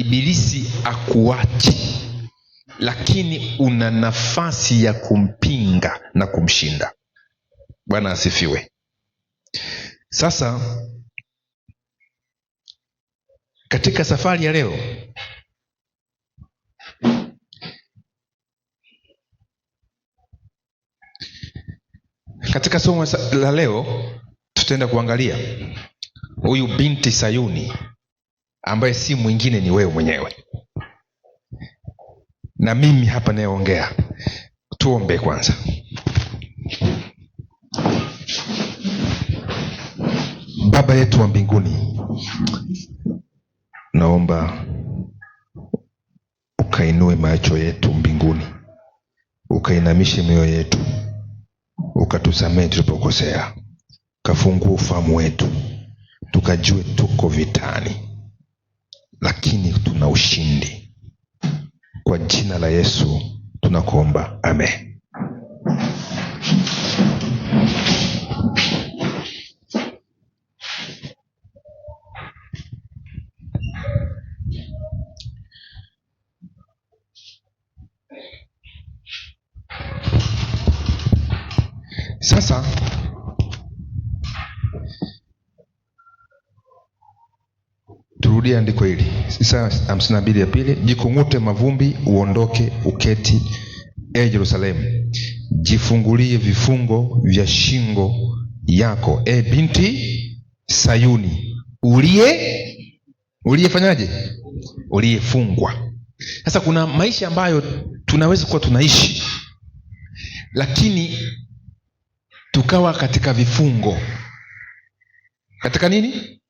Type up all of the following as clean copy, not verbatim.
ibilisi akuache, lakini una nafasi ya kumpinga na kumshinda. Bwana asifiwe. Sasa katika safari ya leo katika somo la leo tutaenda kuangalia huyu binti Sayuni ambaye si mwingine ni wewe mwenyewe na mimi hapa nayeongea. Tuombe kwanza. Baba yetu wa mbinguni, naomba ukainue macho yetu mbinguni, ukainamishe mioyo yetu, ukatusamehe tulipokosea, ukafungua ufahamu wetu, tukajue tuko vitani lakini tuna ushindi. Kwa jina la Yesu tunakuomba, amen. Sasa turudie andiko hili, Isaya 52 ya pili. Jikung'ute mavumbi, uondoke uketi, e Yerusalemu. Jifungulie vifungo vya shingo yako, e binti Sayuni, uliyefanyaje? Uliyefungwa. Sasa kuna maisha ambayo tunaweza kuwa tunaishi, lakini tukawa katika vifungo. Katika nini?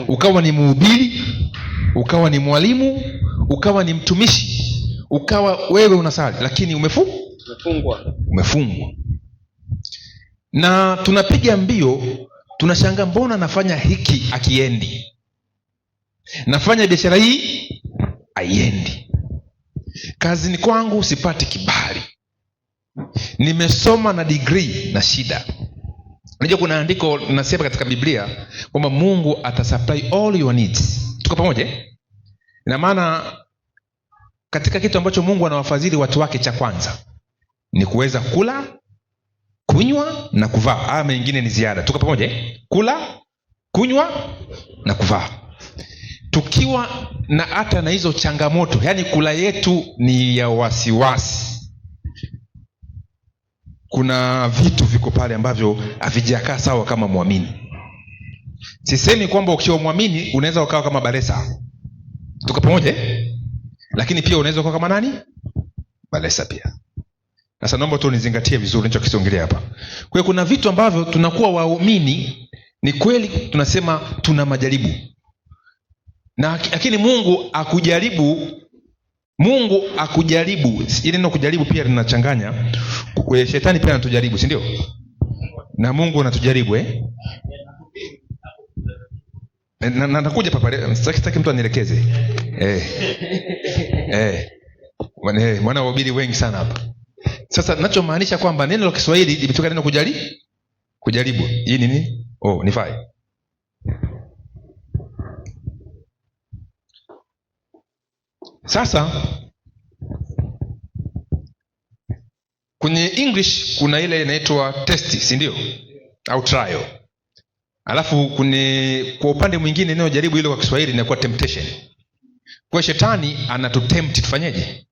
Ukawa ni mhubiri, ukawa ni mwalimu, ukawa ni mtumishi, ukawa wewe unasali, lakini umefungwa. Na tunapiga mbio, tunashangaa mbona nafanya hiki akiendi, nafanya biashara hii haiendi, kazini kwangu sipati kibali, nimesoma na degree na shida. Unajua kuna andiko linasema katika Biblia kwamba Mungu atasupply all your needs. Tuko pamoja? Ina maana katika kitu ambacho Mungu anawafadhili watu wake, cha kwanza ni kuweza kula, kunywa na kuvaa. Haya mengine ni ziada. Tuko pamoja? Kula, kunywa na kuvaa. Tukiwa na hata na hizo changamoto, yani kula yetu ni ya wasiwasi, kuna vitu viko pale ambavyo havijakaa sawa kama muamini. Sisemi kwamba ukiwa muamini unaweza ukawa kama Balesa. Tuko pamoja? Lakini pia unaweza ukawa kama nani? Balesa pia. Sasa naomba tu nizingatie vizuri ninachokiongelea hapa. Kwa hiyo kuna vitu ambavyo tunakuwa waumini, ni kweli tunasema tuna majaribu. Lakini Mungu akujaribu. Ile neno kujaribu pia linachanganya. Shetani pia anatujaribu, si ndio? Na Mungu anatujaribu na nakuja papa, sitaki mtu anielekeze. Mwana wahubiri wengi sana hapa. Sasa ninachomaanisha kwamba neno la Kiswahili limetoka neno kujaribu. Hii nini? Nifai. Sasa kwenye English kuna ile inaitwa test, si ndio? Au trial. Alafu kwa upande mwingine neno jaribu ile kwa Kiswahili inakuwa temptation. Kwa shetani anatutempt tufanyeje?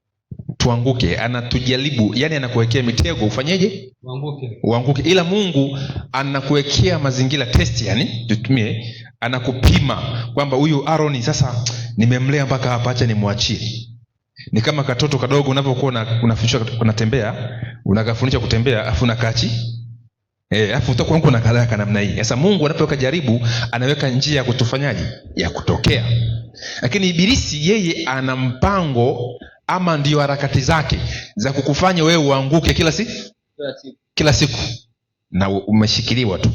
Tuanguke. Anatujaribu, yani anakuwekea mitego ufanyeje? Uanguke. Ila Mungu anakuwekea mazingira test, yani tutumie, anakupima kwamba huyu Aaron sasa nimemlea mpaka hapa, acha nimwachie. Ni kama katoto kadogo unavyokuwa unafundishwa unatembea, unakafundisha kutembea afu unakachi. Afu utakuwa uko na kadaka namna hii. Sasa Mungu anapoweka jaribu, anaweka njia ya kutufanyaje? Ya kutokea. Lakini ibilisi yeye ana mpango, ama ndio harakati zake za kukufanya wewe uanguke kila siku. Na umeshikiliwa tu.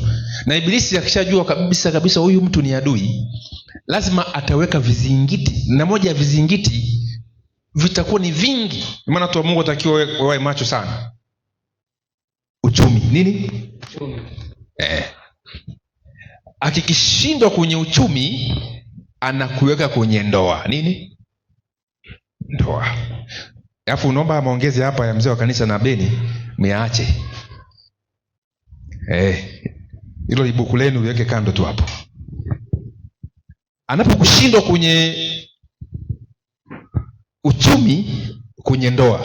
Na ibilisi akishajua kabisa huyu mtu ni adui, lazima ataweka vizingiti. Na moja ya vizingiti vitakuwa ni vingi. Maana tu Mungu atakiwa wewe macho sana. Uchumi. Nini? Uchumi. Akikishindwa kwenye uchumi, anakuweka kwenye ndoa. Nini? ndoa. Alafu unaomba maongezi hapa ya mzee wa kanisa na Beni miaache. Hilo ibuku lenu liweke kando tu hapo. Anapokushindwa kwenye uchumi, kwenye ndoa,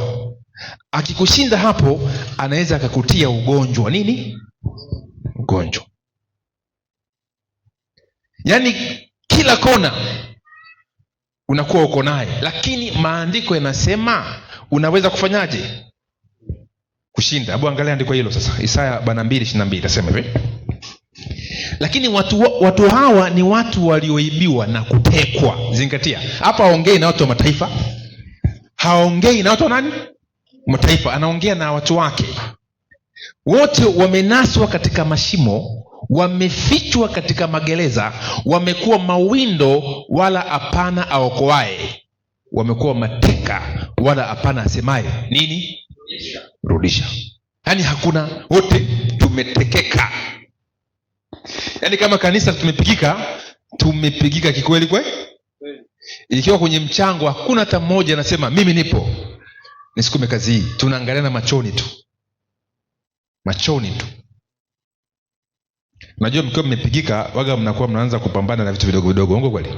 akikushinda hapo, anaweza akakutia ugonjwa. Nini? Ugonjwa. Yaani kila kona unakuwa uko naye, lakini maandiko yanasema unaweza kufanyaje? Kushinda. Hebu angalia andiko hilo sasa, Isaya 2:22 nasema hivi. Lakini watu hawa ni watu walioibiwa na kutekwa. Zingatia, hapa haongei na watu wa mataifa, haongei na watu wa nani? Mataifa. Anaongea na watu wake. Wote wamenaswa katika mashimo, wamefichwa katika magereza, wamekuwa mawindo wala hapana aokoaye, wamekuwa mateka wala hapana asemaye nini? Rudisha. Yaani hakuna, wote tumetekeka. Yaani kama kanisa tumepigika kikweli kweli. Ikiwa kwenye mchango hakuna hata mmoja anasema mimi nipo nisukume kazi hii. Tunaangaliana machoni tu. Machoni tu. Unajua mkiwa mmepigika waga mnakuwa mnaanza kupambana na vitu vidogo vidogo. Uongo kweli?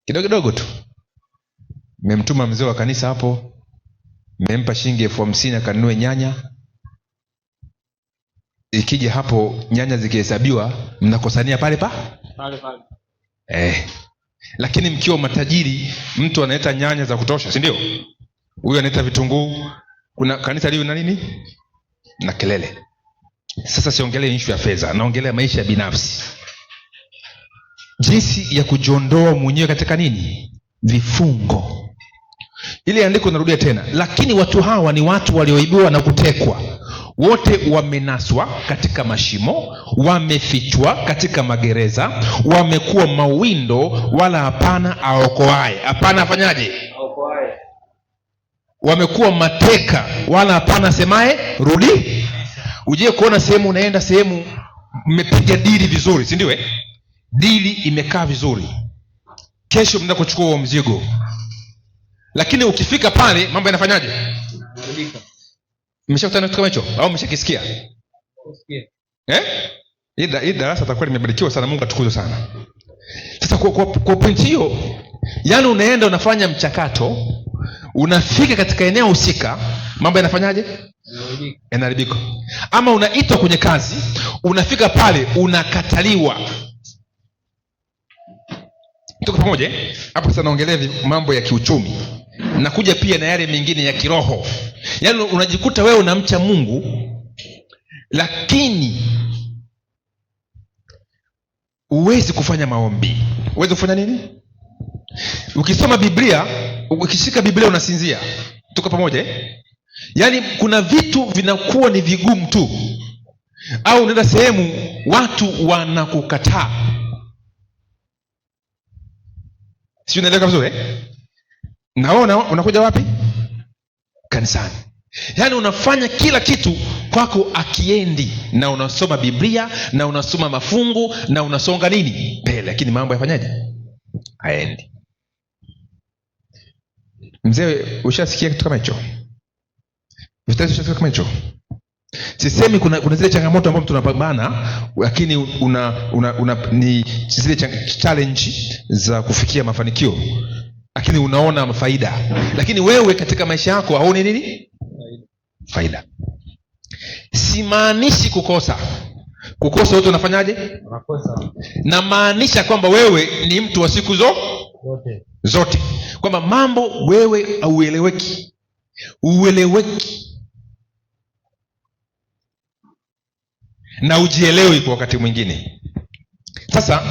Kidogo kidogo tu. Mmemtuma mzee wa kanisa hapo, mmempa shilingi 50,000 akanunue nyanya. Ikija hapo nyanya zikihesabiwa mnakosania pale pale. Lakini mkiwa matajiri, mtu analeta nyanya za kutosha, si ndio? Huyu analeta vitunguu. Kuna kanisa lio na nini? Na kelele. Sasa siongelee issue ya fedha, naongelea maisha binafsi. Jinsi ya kujiondoa mwenyewe katika nini? Vifungo. Ile andiko narudia tena. Lakini watu hawa ni watu walioibiwa na kutekwa. Wote wamenaswa katika mashimo, wamefichwa katika magereza, wamekuwa mawindo wala hapana aokoaye. Hapana afanyaje? Aokoaye. Wamekuwa mateka wala hapana semaye rudi. Uje kuona sehemu, unaenda sehemu mmepiga dili vizuri, si ndio? Dili imekaa vizuri, kesho mnaenda kuchukua huo mzigo, lakini ukifika pale mambo yanafanyaje? Mmeshakutana kitu kama hicho au mmeshakisikia? Hii darasa takuwa limebarikiwa sana. Mungu atukuzwe sana. Sasa kwa point hiyo, yani unaenda unafanya mchakato, unafika katika eneo husika, mambo yanafanyaje? Yanaharibika. Ama unaitwa kwenye kazi, unafika pale unakataliwa. Tuko pamoja hapo? Sasa naongelea mambo ya kiuchumi, nakuja pia na yale mengine ya kiroho. Yaani unajikuta wewe unamcha Mungu, lakini uwezi kufanya maombi. Uwezi kufanya nini? Ukisoma Biblia, ukishika Biblia unasinzia. Tuko pamoja? Yaani kuna vitu vinakuwa ni vigumu tu. Au unaenda sehemu watu wanakukataa. Si unaelewa vizuri? Na wewe unakuja wapi? Kanisani. Yaani unafanya kila kitu kwako akiendi, na unasoma Biblia na unasoma mafungu na unasonga nini mbele, lakini mambo yafanyaje? Haendi. Mzee, ushasikia kitu kama hicho? Ushasikia kama hicho? Sisemi kuna zile changamoto ambazo tunapambana, lakini ni zile challenge za kufikia mafanikio, lakini unaona faida. Lakini wewe katika maisha yako haoni nini? Faida. Simaanishi kukosa wote unafanyaje? Unakosa. Na maanisha kwamba wewe ni mtu wa siku zote. Kwamba mambo wewe ueleweki na ujielewi kwa wakati mwingine. Sasa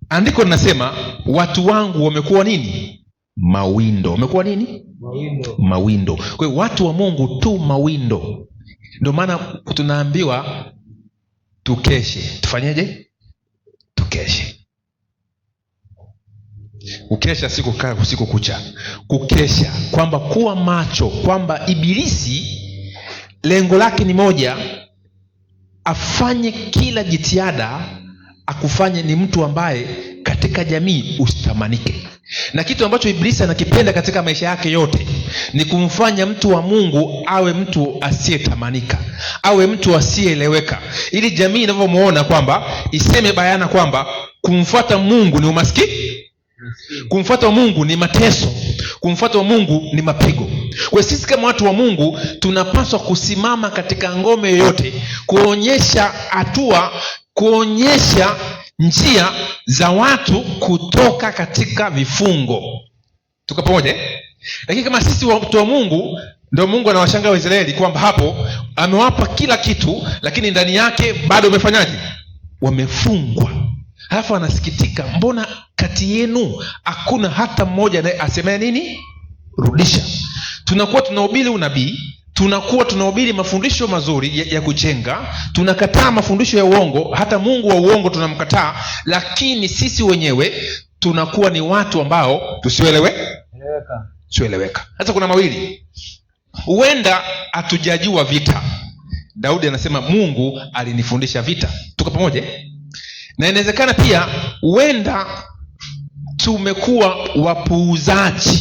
andiko linasema watu wangu wamekuwa nini? Mawindo. Wamekuwa nini? Mawindo. Kwa hiyo watu wa Mungu tu mawindo. Ndio maana tunaambiwa tukeshe. Tufanyeje? Tukeshe. Kukesha si kukaa usiku kucha. Kukesha kwamba kuwa macho, kwamba ibilisi lengo lake ni moja, afanye kila jitihada akufanye ni mtu ambaye katika jamii usitamanike. na kitu ambacho Ibilisi anakipenda katika maisha yake yote ni kumfanya mtu wa Mungu awe mtu asiyetamanika, awe mtu asiyeeleweka, ili jamii inavyomuona kwamba iseme bayana kwamba kumfuata Mungu ni umaskini, kumfuata Mungu ni mateso, kumfuata Mungu ni mapigo. Kwa sisi kama watu wa Mungu tunapaswa kusimama katika ngome yoyote, kuonyesha hatua, kuonyesha njia za watu kutoka katika vifungo. Tuko pamoja? Lakini kama sisi watu wa Mungu, ndio Mungu anawashangaa Waisraeli kwamba hapo amewapa kila kitu, lakini ndani yake bado wamefanyaje? Wamefungwa. Halafu anasikitika, mbona kati yenu hakuna hata mmoja naye asemea nini? Rudisha. Tunakuwa tunahubiri unabii, tunakuwa tunahubiri mafundisho mazuri ya kujenga, tunakataa mafundisho ya uongo, hata Mungu wa uongo tunamkataa, lakini sisi wenyewe tunakuwa ni watu ambao tusioeleweka. Hata kuna mawili, huenda hatujajua vita. Daudi anasema Mungu alinifundisha vita. Tuko pamoja? Na inawezekana pia huenda tumekuwa wapuuzaji,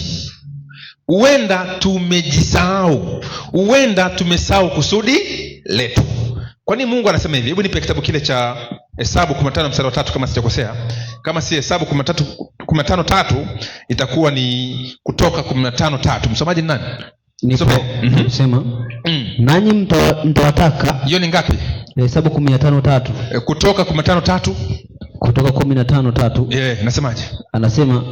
huenda tumejisahau, huenda tumesahau kusudi letu. Kwa nini Mungu anasema hivi? Hebu nipe kitabu kile cha Hesabu 15 mstari wa 3 kama sijakosea. Kama si Hesabu 15:3 itakuwa ni Kutoka 15:3. Msomaji ni nani? Sema. Nanyi mtawataka. Hiyo ni ngapi? Hesabu 15:3. Kutoka 15:3. Kutoka 15:3. Nasemaje? Anasema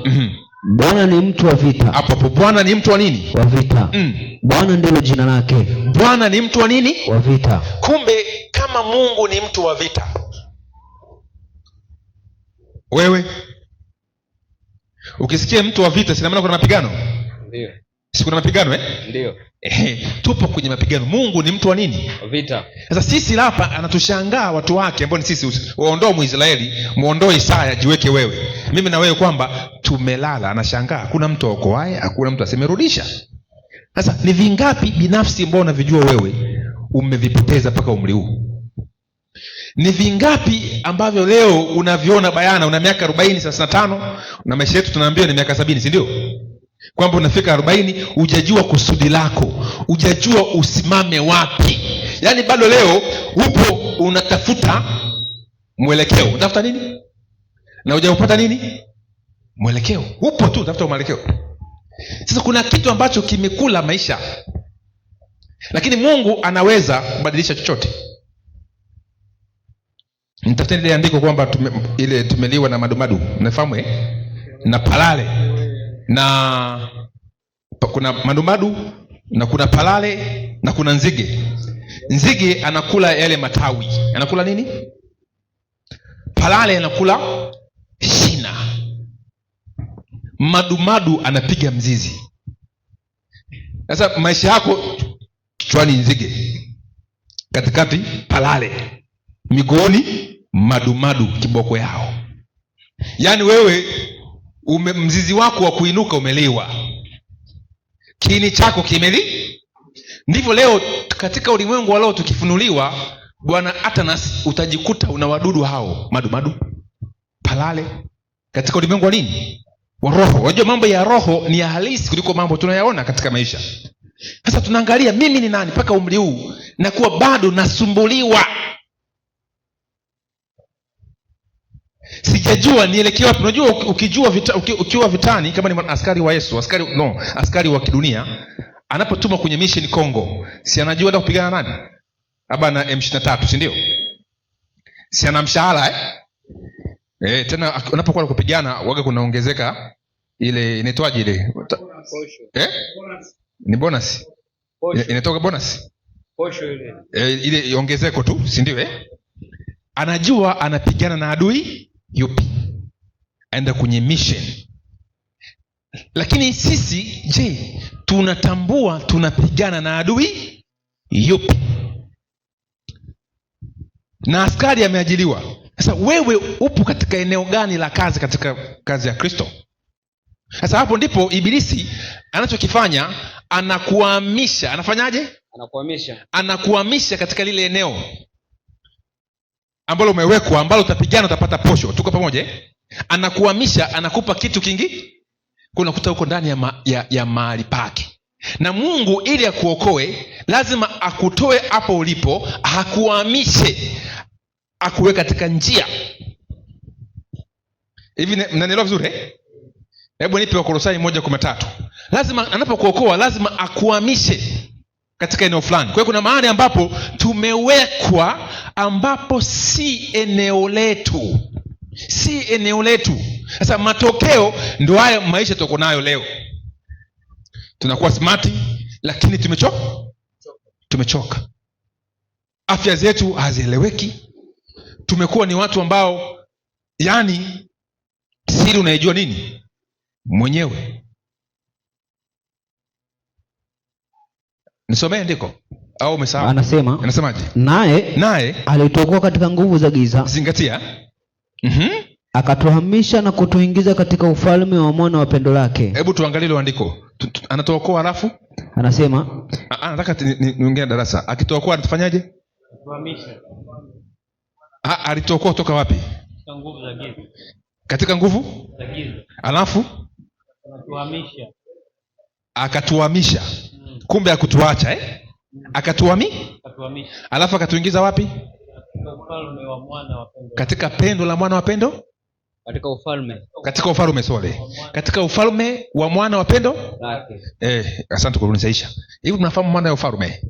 Bwana ni mtu wa vita. Hapo Bwana ni mtu wa nini? Wa vita. Bwana ndilo jina lake. Bwana ni mtu wa nini? Wa vita. Kumbe kama Mungu ni mtu wa vita, wewe ukisikia mtu wa vita, sina maana kuna mapigano? Ndio. Si kuna mapigano Ndio. Tupo kwenye mapigano. Mungu ni mtu wa nini? Vita. Sasa sisi hapa anatushangaa watu wake ambao ni sisi, waondoe Muisraeli, muondoe Isaya, jiweke wewe, mimi na wewe, kwamba tumelala. Anashangaa hakuna mtu aokoaye, hakuna mtu asemerudisha. Sasa ni vingapi binafsi ambao unavijua wewe umevipoteza mpaka umri huu? Ni vingapi ambavyo leo unaviona bayana? Una miaka 40, 35 na maisha yetu tunaambiwa ni miaka 70, si ndio? Kwamba unafika 40 hujajua kusudi lako, hujajua usimame wapi. Yaani bado leo upo unatafuta mwelekeo. Unatafuta nini? Na hujaupata nini? Mwelekeo. Upo tu tafuta mwelekeo. Sasa kuna kitu ambacho kimekula maisha, lakini Mungu anaweza kubadilisha chochote. Nitafuteni ile andiko kwamba tumeliwa na madumadu, unafahamu na palale, na kuna madumadu na kuna palale na kuna nzige. Nzige anakula yale matawi. Anakula nini? Palale anakula shina. Madumadu anapiga mzizi. Sasa maisha yako kichwani nzige, katikati palale, miguuni madumadu kiboko yao. Yaani wewe mzizi wako wa kuinuka umeliwa, kiini chako kimeli. Ndivyo leo katika ulimwengu wa leo tukifunuliwa Bwana, hata nasi utajikuta una wadudu hao, madumadu, palale, katika ulimwengu wa nini? Wa roho. Unajua mambo ya roho ni ya halisi kuliko mambo tunayaona katika maisha. Sasa tunaangalia mimi ni nani mpaka umri huu na kuwa bado nasumbuliwa, sijajua nielekee wapi. Unajua ukijua ukiwa vitani, kama ni askari wa Yesu, askari wa kidunia, anapotuma kwenye mission Kongo, si anajua hata kupigana nani? Aba na M23, si ndio? Si ana mshahara tena unapokuwa kupigana waga kunaongezeka ile inaitwaje ile? Ni bonus. Inatoka bonus. Posho ile. Ile ongezeko tu, si ndio Anajua anapigana na adui yupi, aenda kwenye mission. Lakini sisi je, tunatambua tunapigana na adui yupi? Na askari ameajiliwa. Sasa wewe upo katika eneo gani la kazi katika kazi ya Kristo? Sasa hapo ndipo Ibilisi anachokifanya, anakuhamisha. Anafanyaje? Anakuhamisha katika lile eneo ambalo umewekwa, ambalo utapigana, utapata posho. Tuko pamoja? Anakuhamisha, anakupa kitu kingi. kunakuta huko ndani ya mahali pake. Na Mungu ili akuokoe lazima akutoe hapo ulipo, akuhamishe, akuwe katika njia. Hivi mnanielewa vizuri eh? Hebu nipe Wakolosai 1:13. Lazima anapokuokoa lazima akuhamishe katika eneo fulani. Kwa hiyo kuna mahali ambapo tumewekwa ambapo si eneo letu. Si eneo letu. Sasa matokeo ndio haya maisha tuko nayo leo. Tunakuwa smart lakini tumechoka. Afya zetu hazieleweki. Tumekuwa ni watu ambao yani siri unaijua nini mwenyewe. Nisomee ndiko au umesahau? Anasemaje? Naye alituokoa katika nguvu za giza. Zingatia. Akatuhamisha na kutuingiza katika ufalme wa mwana wa pendo lake. Hebu tuangalie ile andiko. Anatuokoa alafu anasema nataka niongee darasa. Akituokoa anatufanyaje? Tuhamisha. Alituokoa toka wapi? Katika nguvu za giza. Katika nguvu za giza. Alafu akatuhamisha. Kumbe akutuacha akatuhamisha. Alafu akatuingiza wapi? Katika ufalme wa mwana wa pendo. Katika pendo la mwana wa pendo? Katika ufalme Katika ufalme wa mwana wa pendo lake. Asante kwa kunisaisha. Hivi mnafahamu mwana wa ufalme?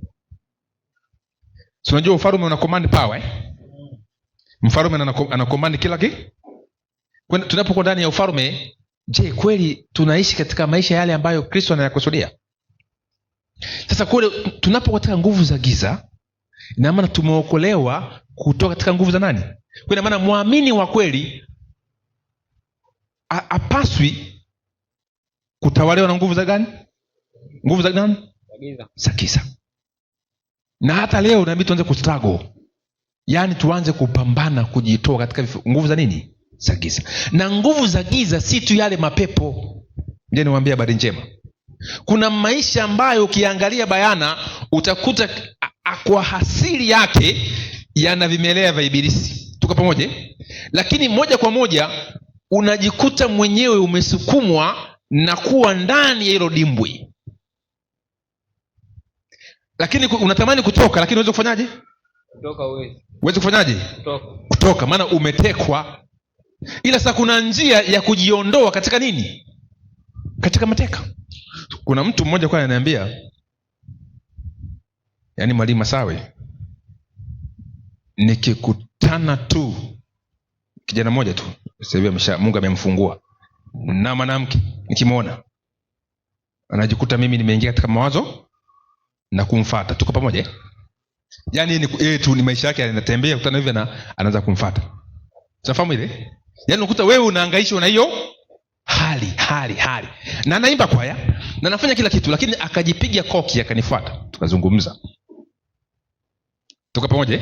Si unajua ufalme una command power Mfalme ana command kila kitu. Tunapokuwa ndani ya ufalme, je, kweli tunaishi katika maisha yale ambayo Kristo anayakusudia? Sasa kule tunapokuwa katika nguvu za giza, ina maana tumeokolewa kutoka katika nguvu za nani? Kwa maana muamini wa kweli apaswi kutawaliwa na nguvu za gani? Nguvu za gani? Za giza. Na hata leo inabidi tuanze kustruggle. Yaani tuanze kupambana kujitoa katika nguvu za nini? Za giza. Na nguvu za giza si tu yale mapepo. Ndiye niwaambia habari njema. Kuna maisha ambayo ukiangalia bayana utakuta kwa asili yake yana vimelea vya ibilisi. Tuko pamoja? Lakini moja kwa moja unajikuta mwenyewe umesukumwa na kuwa ndani ya hilo dimbwi. Lakini unatamani kutoka, lakini unaweza kufanyaje? Uweze kufanyaje? Kutoka, maana umetekwa. Ila sasa kuna njia ya kujiondoa katika nini? Katika mateka. Kuna mtu mmoja kwa ananiambia, yaani Mwalimu Masawe, nikikutana tu kijana mmoja tu, sasa hivi Mungu amemfungua, na mwanamke nikimwona anajikuta mimi nimeingia katika mawazo na kumfuata. Tuko pamoja? Yaani ni maisha yake yanatembea, kutana hivi na anaanza kumfuata. Unafahamu ile? Yaani ukuta wewe unahangaishwa na hiyo hali. Na anaimba kwaya, na anafanya kila kitu, lakini akajipiga koki akanifuata. Tukazungumza. Tuko pamoja?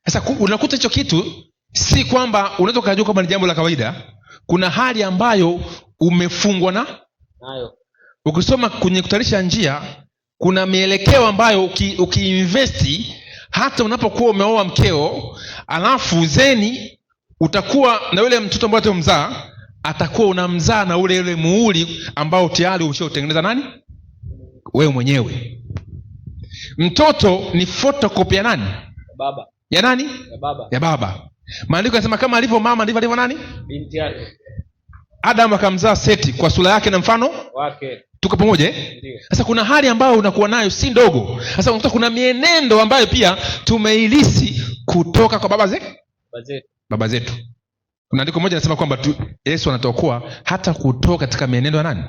Sasa unakuta hicho kitu si kwamba unaweza kujua kama ni jambo la kawaida. Kuna hali ambayo umefungwa nayo. Ukisoma kwenye kutarisha njia, kuna mielekeo ambayo ukiinvesti hata unapokuwa umeoa mkeo, alafu zeni utakuwa na yule mtoto ambaye utamzaa, atakuwa unamzaa na ule muhuri ambao tayari ushotengeneza nani? Wewe mwenyewe. Mtoto ni photocopy ya nani? Baba. Ya nani? Ya baba. Maandiko yanasema kama alivyo mama ndivyo alivyo nani? Binti yake. Adam akamzaa Seti kwa sura yake na mfano wake. Tuko pamoja? Sasa kuna hali ambayo unakuwa nayo si ndogo. Sasa unakuta kuna mienendo ambayo pia tumeilisi kutoka kwa baba zetu. Kuna andiko moja linasema kwamba Yesu anatuokoa hata kutoka katika mienendo ya nani?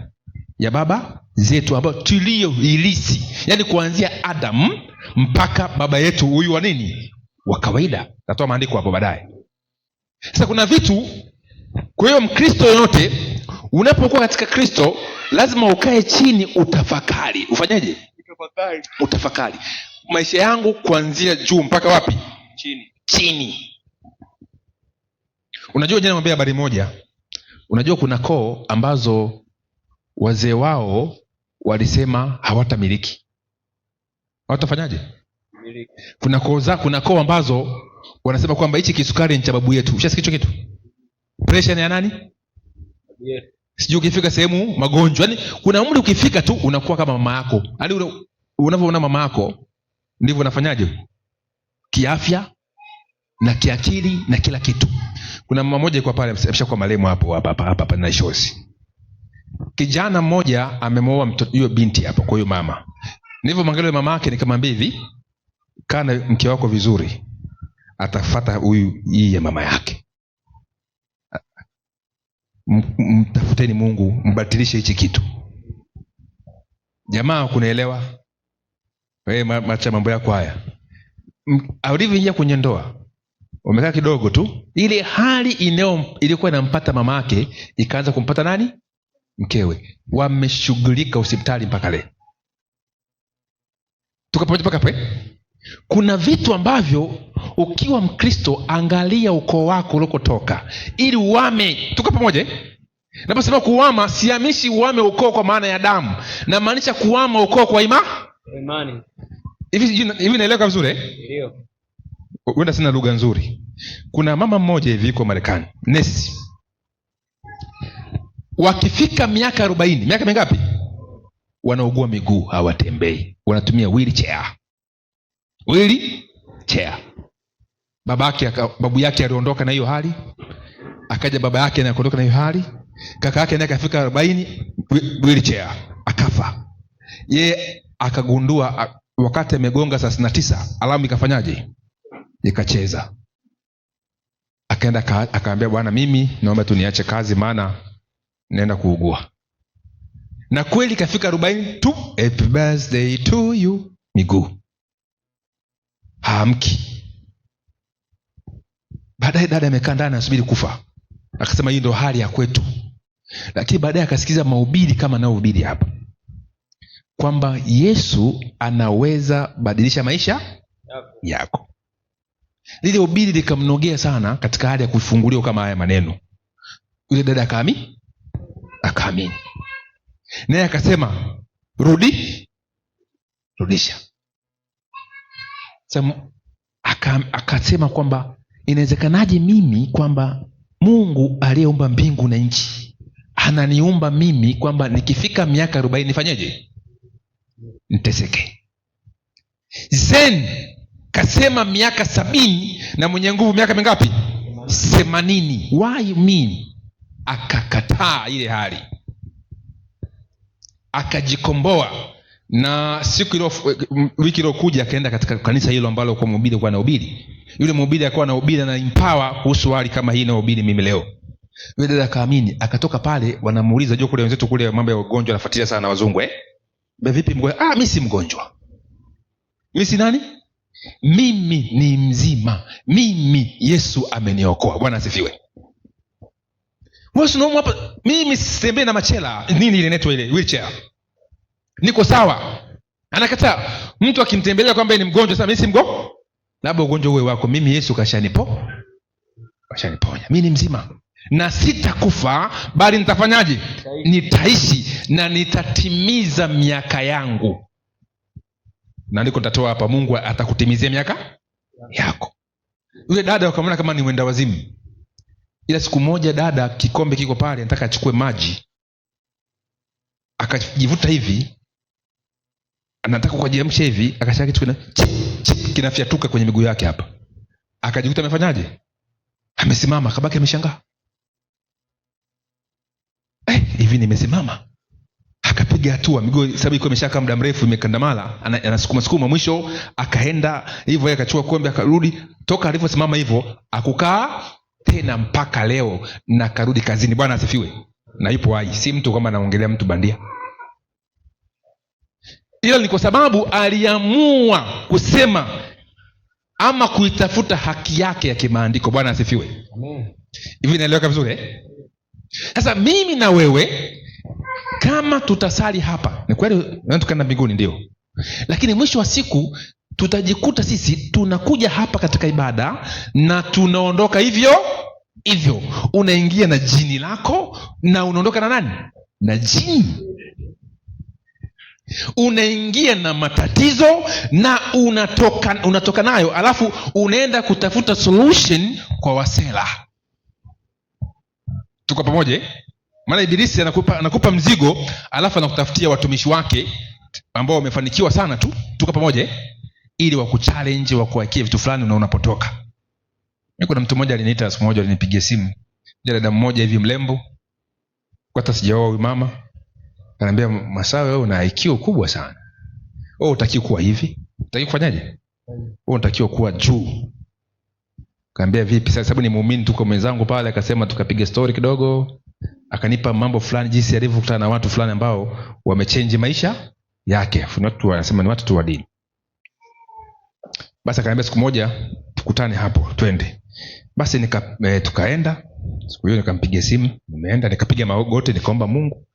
Ya baba zetu ambayo tulioilisi. Yaani kuanzia Adam mpaka baba yetu huyu wa nini? Wa kawaida. Natoa maandiko hapo baadaye. Sasa kuna vitu, kwa hiyo Mkristo yote unapokuwa katika Kristo lazima ukae chini utafakari. Ufanyaje? Utafakari. Maisha yangu kuanzia juu mpaka wapi? Chini. Unajua jana mwambia habari moja. Unajua kuna koo ambazo wazee wao walisema hawatamiliki. Hawatafanyaje? Kuna koo ambazo wanasema kwamba hichi kisukari ni cha babu yetu. Ushasikia hicho kitu? Pressure ni ya nani? sijui ukifika sehemu magonjwa. Yaani kuna umri ukifika tu unakuwa kama mama yako. Hadi unavyoona mama yako ndivyo unafanyaje kiafya na kiakili na kila kitu. Kuna mama mmoja yuko pale ameshakuwa marehemu hapa na Ishozi. Kijana mmoja amemwoa mtoto huyo binti hapo kwa hiyo mama. Nilivyomwangalia mama yake nikamwambia hivi, kana mke wako vizuri, atafuata huyu hii ya mama yake. Mtafuteni Mungu, mbatilishe hichi kitu. Jamaa kunaelewa wewe macha mambo yako haya. Alivyoingia kwenye ndoa umekaa kidogo tu, ile hali ilikuwa inampata mama yake ikaanza kumpata nani? Mkewe. Wameshughulika hospitali mpaka leo. Tukapamoja mpaka hapo. Kuna vitu ambavyo ukiwa Mkristo, angalia ukoo wako ulikotoka ili uame. Tuko pamoja? Naposema kuama, siamishi uame ukoo kwa maana ya damu, na maanisha kuama ukoo kwa imani. Hivi naeleweka vizuri? Ndio. Uenda sina lugha nzuri. Kuna mama mmoja hivi yuko Marekani, nesi. Wakifika miaka 40, miaka mingapi? Wanaugua miguu, hawatembei. Wanatumia wheelchair. Babu yake aliondoka na hiyo hali, akaja baba yake na kuondoka na hiyo hali, kaka yake naye akafika 40 wheelchair, akafa. Yeye akagundua wakati amegonga 39 alamu ikafanyaje? Ikacheza. Akaenda akaambia, bwana, mimi naomba tu niache kazi maana naenda kuugua. Na kweli kafika 40 tu, happy birthday to you, miguu haamki. Baadaye dada amekaa ndani anasubiri kufa. Akasema hii ndio hali ya kwetu. Lakini baadaye akasikiza mahubiri kama naohubiri hapa, kwamba Yesu anaweza badilisha maisha yako. Lile hubiri likamnogea sana katika hali ya kufunguliwa kama haya maneno. Yule dada akaamini. Naye akasema rudisha. Sasa akasema kwamba inawezekanaje mimi, kwamba Mungu aliyeumba mbingu na nchi ananiumba mimi kwamba nikifika miaka 40 nifanyeje? Niteseke. Zen kasema miaka 70 na mwenye nguvu miaka mingapi? 80. Why me? Akakataa ile hali, akajikomboa. Na wiki iliyokuja akaenda katika kanisa hilo ambalo kwa mhubiri alikuwa anahubiri. Yule mhubiri alikuwa anahubiri na empower kuhusu hali kama hii naohubiri mimi leo. Yule dada akaamini, akatoka pale. Wanamuuliza, jua kule wenzetu kule mambo ya ugonjwa anafuatilia sana na wazungu, vipi mgonjwa? Mimi si mgonjwa. Mimi si nani? Mimi ni mzima. Mimi Yesu ameniokoa. Bwana asifiwe. Wewe unaona hapa mimi sitembei na machela nini ile inaitwa ile wheelchair. Niko sawa. Anakataa. Mtu akimtembelea kwamba ni mgonjwa, sasa mimi si mgonjwa. Labda ugonjwa uwe wako. Mimi Yesu kashaniponya. Mimi ni mzima. Na sitakufa bali nitafanyaje? Nitaishi na nitatimiza miaka yangu. Na ndiko nitatoa hapa, Mungu atakutimizia miaka yako. Yule dada wakamwona kama ni mwenda wazimu. Ila siku moja dada, kikombe kiko pale, anataka achukue maji. Akajivuta hivi, anataka kujiamsha hivi, akashaka kitu kinafyatuka kwenye miguu yake hapa. Akajikuta amefanyaje? Amesimama, akabaki ameshangaa. Hivi nimesimama? Akapiga hatua, miguu sababu iko imeshaka muda mrefu imekandamala, anasukuma mwisho akaenda hivyo, akachukua kombe akarudi. Toka alivyosimama hivyo akukaa tena mpaka leo na karudi kazini. Bwana asifiwe. Na yupo hai, si mtu kama anaongelea mtu bandia. Hilo ni kwa sababu aliamua kusema ama kuitafuta haki yake ya kimaandiko. Bwana asifiwe. Amen. Hivi naeleweka vizuri? Sasa mimi na wewe kama tutasali hapa, ni kweli na tukaenda mbinguni ndio. Lakini mwisho wa siku tutajikuta sisi tunakuja hapa katika ibada na tunaondoka hivyo. Unaingia na jini lako na unaondoka na nani? Na jini. Unaingia na matatizo na unatoka nayo, alafu unaenda kutafuta solution kwa wasela. Tuko pamoja? Maana ibilisi anakupa mzigo, alafu anakutafutia watumishi wake ambao wamefanikiwa sana tu, tuko pamoja, ili wakuchallenge, wakuakie vitu fulani na unapotoka. Kuna mtu mmoja aliniita siku moja, alinipigia simu, dada mmoja hivi mlembo, kwa hata sijaoa huyu mama. Ananiambia, Masawe, wewe una IQ kubwa sana. Wewe unatakiwa kuwa hivi. Unatakiwa kufanyaje? Wewe unatakiwa kuwa juu. Kaambia vipi? Sasa sababu ni muumini, tuko mwenzangu pale, akasema tukapiga story kidogo, akanipa mambo fulani, jinsi alivyokutana na watu fulani ambao wamechange maisha yake. Watu wanasema ni watu tu wa dini. Basi akaniambia siku moja tukutane hapo, twende. Basi tukaenda. Siku hiyo nikampigia simu, nimeenda nikapiga magoti, nikaomba Mungu.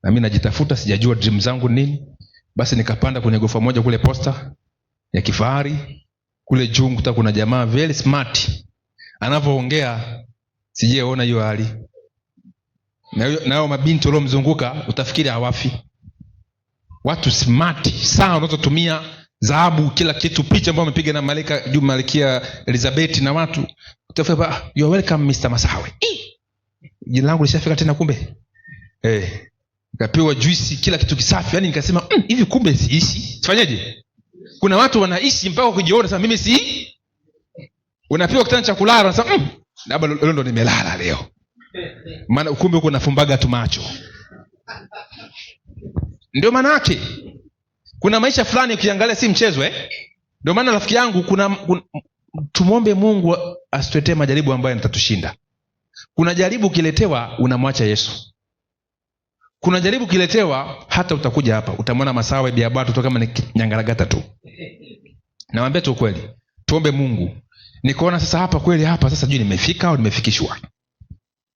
Na mimi najitafuta, sijajua dream zangu nini. Basi nikapanda kwenye ghorofa moja kule Posta ya kifahari. Kule juu kuta kuna jamaa very smart. Anavyoongea sijaona hiyo hali. Nao mabinti waliomzunguka utafikiri hawafi. Watu smart sana wanazotumia dhahabu kila kitu, picha ambayo amepiga na malaika juu, Malkia Elizabeth na watu. Utafikiri you are welcome Mr. Masawe. Jina langu lishafika tena kumbe. Nikapewa juisi, kila kitu kisafi. Yaani nikasema hivi kumbe siishi. Tufanyeje? Kuna watu wanaishi mpaka kujiona sasa mimi si. Unapewa kitanda cha kulala unasema labda leo ndo nimelala leo. Maana kumbe uko nafumbaga tu macho. Ndio maana yake. Kuna maisha fulani ukiangalia si mchezo Ndio maana rafiki yangu tumuombe Mungu asituletee majaribu ambayo yatatushinda. Kuna jaribu kiletewa unamwacha Yesu. Kuna jaribu kiletewa hata utakuja hapa utamwona Masawe biabatu tu kama ni nyangaragata tu. Nawaambia tu kweli. Tuombe Mungu. Nikaona sasa hapa kweli hapa sasa juu nimefika au nimefikishwa.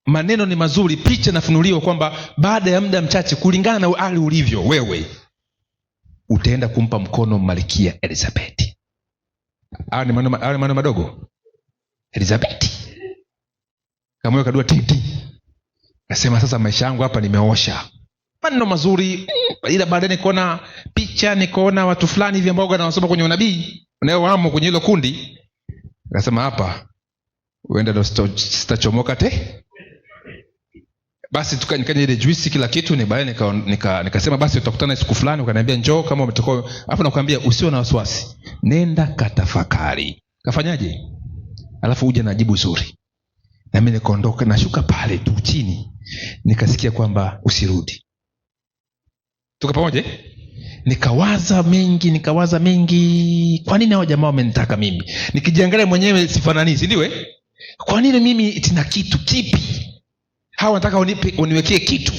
Maneno ni mazuri, picha nafunuliwa kwamba baada ya muda mchache kulingana na hali ulivyo wewe utaenda kumpa mkono Malkia Elizabeth. Hao ni maneno madogo. Elizabeth. Kama wewe kadua titi. Nasema sasa maisha yangu hapa nimeosha. Maneno mazuri, ila baadaye nikaona picha, nikaona watu fulani hivi ambao wanasoma kwenye unabii, wamo kwenye hilo kundi. Nasema hapa uenda ndo sitachomoka te. Basi nikaja ile juisi kila kitu, ni baadaye nikasema basi tutakutana siku fulani, ukaniambia njoo kama umetoka. Alafu nakwambia usiwe na wasiwasi. Nenda katafakari. Kafanyaje? Alafu uje na jibu zuri. Na mimi nikaondoka, nashuka pale tu chini. Nikasikia kwamba usirudi. Tuko pamoja? Nikawaza mengi. Kwa nini hao jamaa wamenitaka mimi? Nikijiangalia mwenyewe sifanani, si ndio Kwa nini mimi tina kitu kipi? Hao wanataka uniwekee kitu.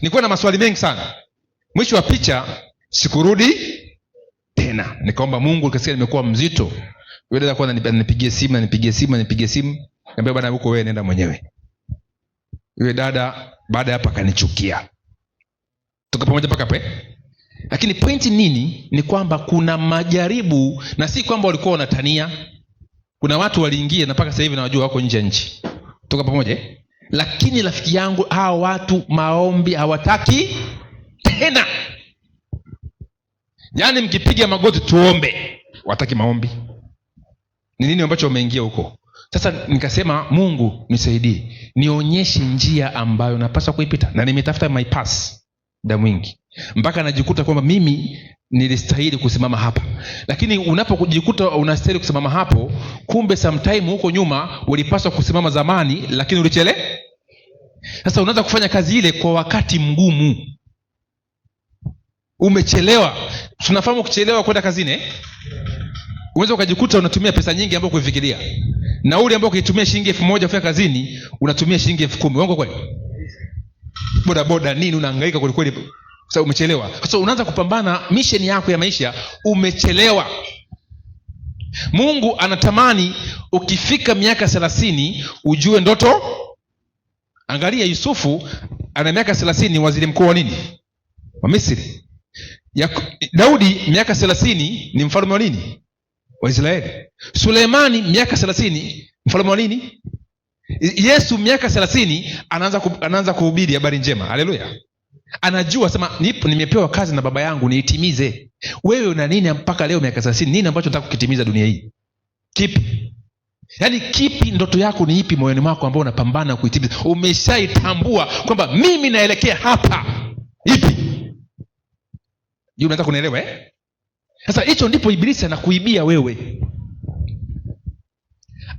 Nilikuwa na maswali mengi sana. Mwisho wa picha sikurudi tena. Nikaomba Mungu, nikasikia nimekuwa mzito. Yule dada kwanza nipigie simu. Niambia bwana huko wewe nenda mwenyewe. Yule dada baada hapa akanichukia. Tuko pamoja mpaka hapo Lakini pointi nini? Ni kwamba kuna majaribu, na si kwamba walikuwa wanatania. Kuna watu waliingia na mpaka sasa hivi nawajua wako nje ya nchi. Tuko pamoja Lakini rafiki yangu, hao watu maombi hawataki tena. Yaani mkipiga magoti tuombe, wataki maombi. Ni nini ambacho wameingia huko? Sasa nikasema Mungu nisaidie, nionyeshe njia ambayo napaswa kuipita. Na nimetafuta my pass muda mwingi mpaka najikuta kwamba mimi nilistahili kusimama hapa. Lakini unapojikuta unastahili kusimama hapo, kumbe sometime huko nyuma ulipaswa kusimama zamani, lakini ulichele. Sasa unaanza kufanya kazi ile kwa wakati mgumu. Umechelewa. Tunafahamu kuchelewa kwenda kazini Unaweza ukajikuta unatumia pesa nyingi ambayo kuifikiria. Nauli ambayo ukitumia shilingi 1000 kufika kazini, unatumia shilingi 10,000. Uongo kweli? Boda nini unahangaika kweli kweli. Sasa umechelewa. Sasa unaanza kupambana mission yako ya maisha, umechelewa. Mungu anatamani ukifika miaka 30 ujue ndoto. Angalia Yusufu ana miaka 30, waziri mkuu wa nini? Wa Misri. Daudi miaka 30 ni mfalme wa nini? Wa Israeli. Suleimani miaka 30 mfalme wa nini? Yesu miaka 30 anaanza kuhubiri habari njema. Haleluya. Anajua sema nimepewa kazi na baba yangu niitimize. Wewe una nini mpaka leo miaka 30? Nini ambacho unataka kukitimiza dunia hii? Kipi? Yaani kipi, ndoto yako ni ipi moyoni mwako ambao unapambana kuitimiza? Umeshaitambua kwamba mimi naelekea hapa, ipi? Je, unataka kunielewa Sasa hicho ndipo ibilisi anakuibia wewe,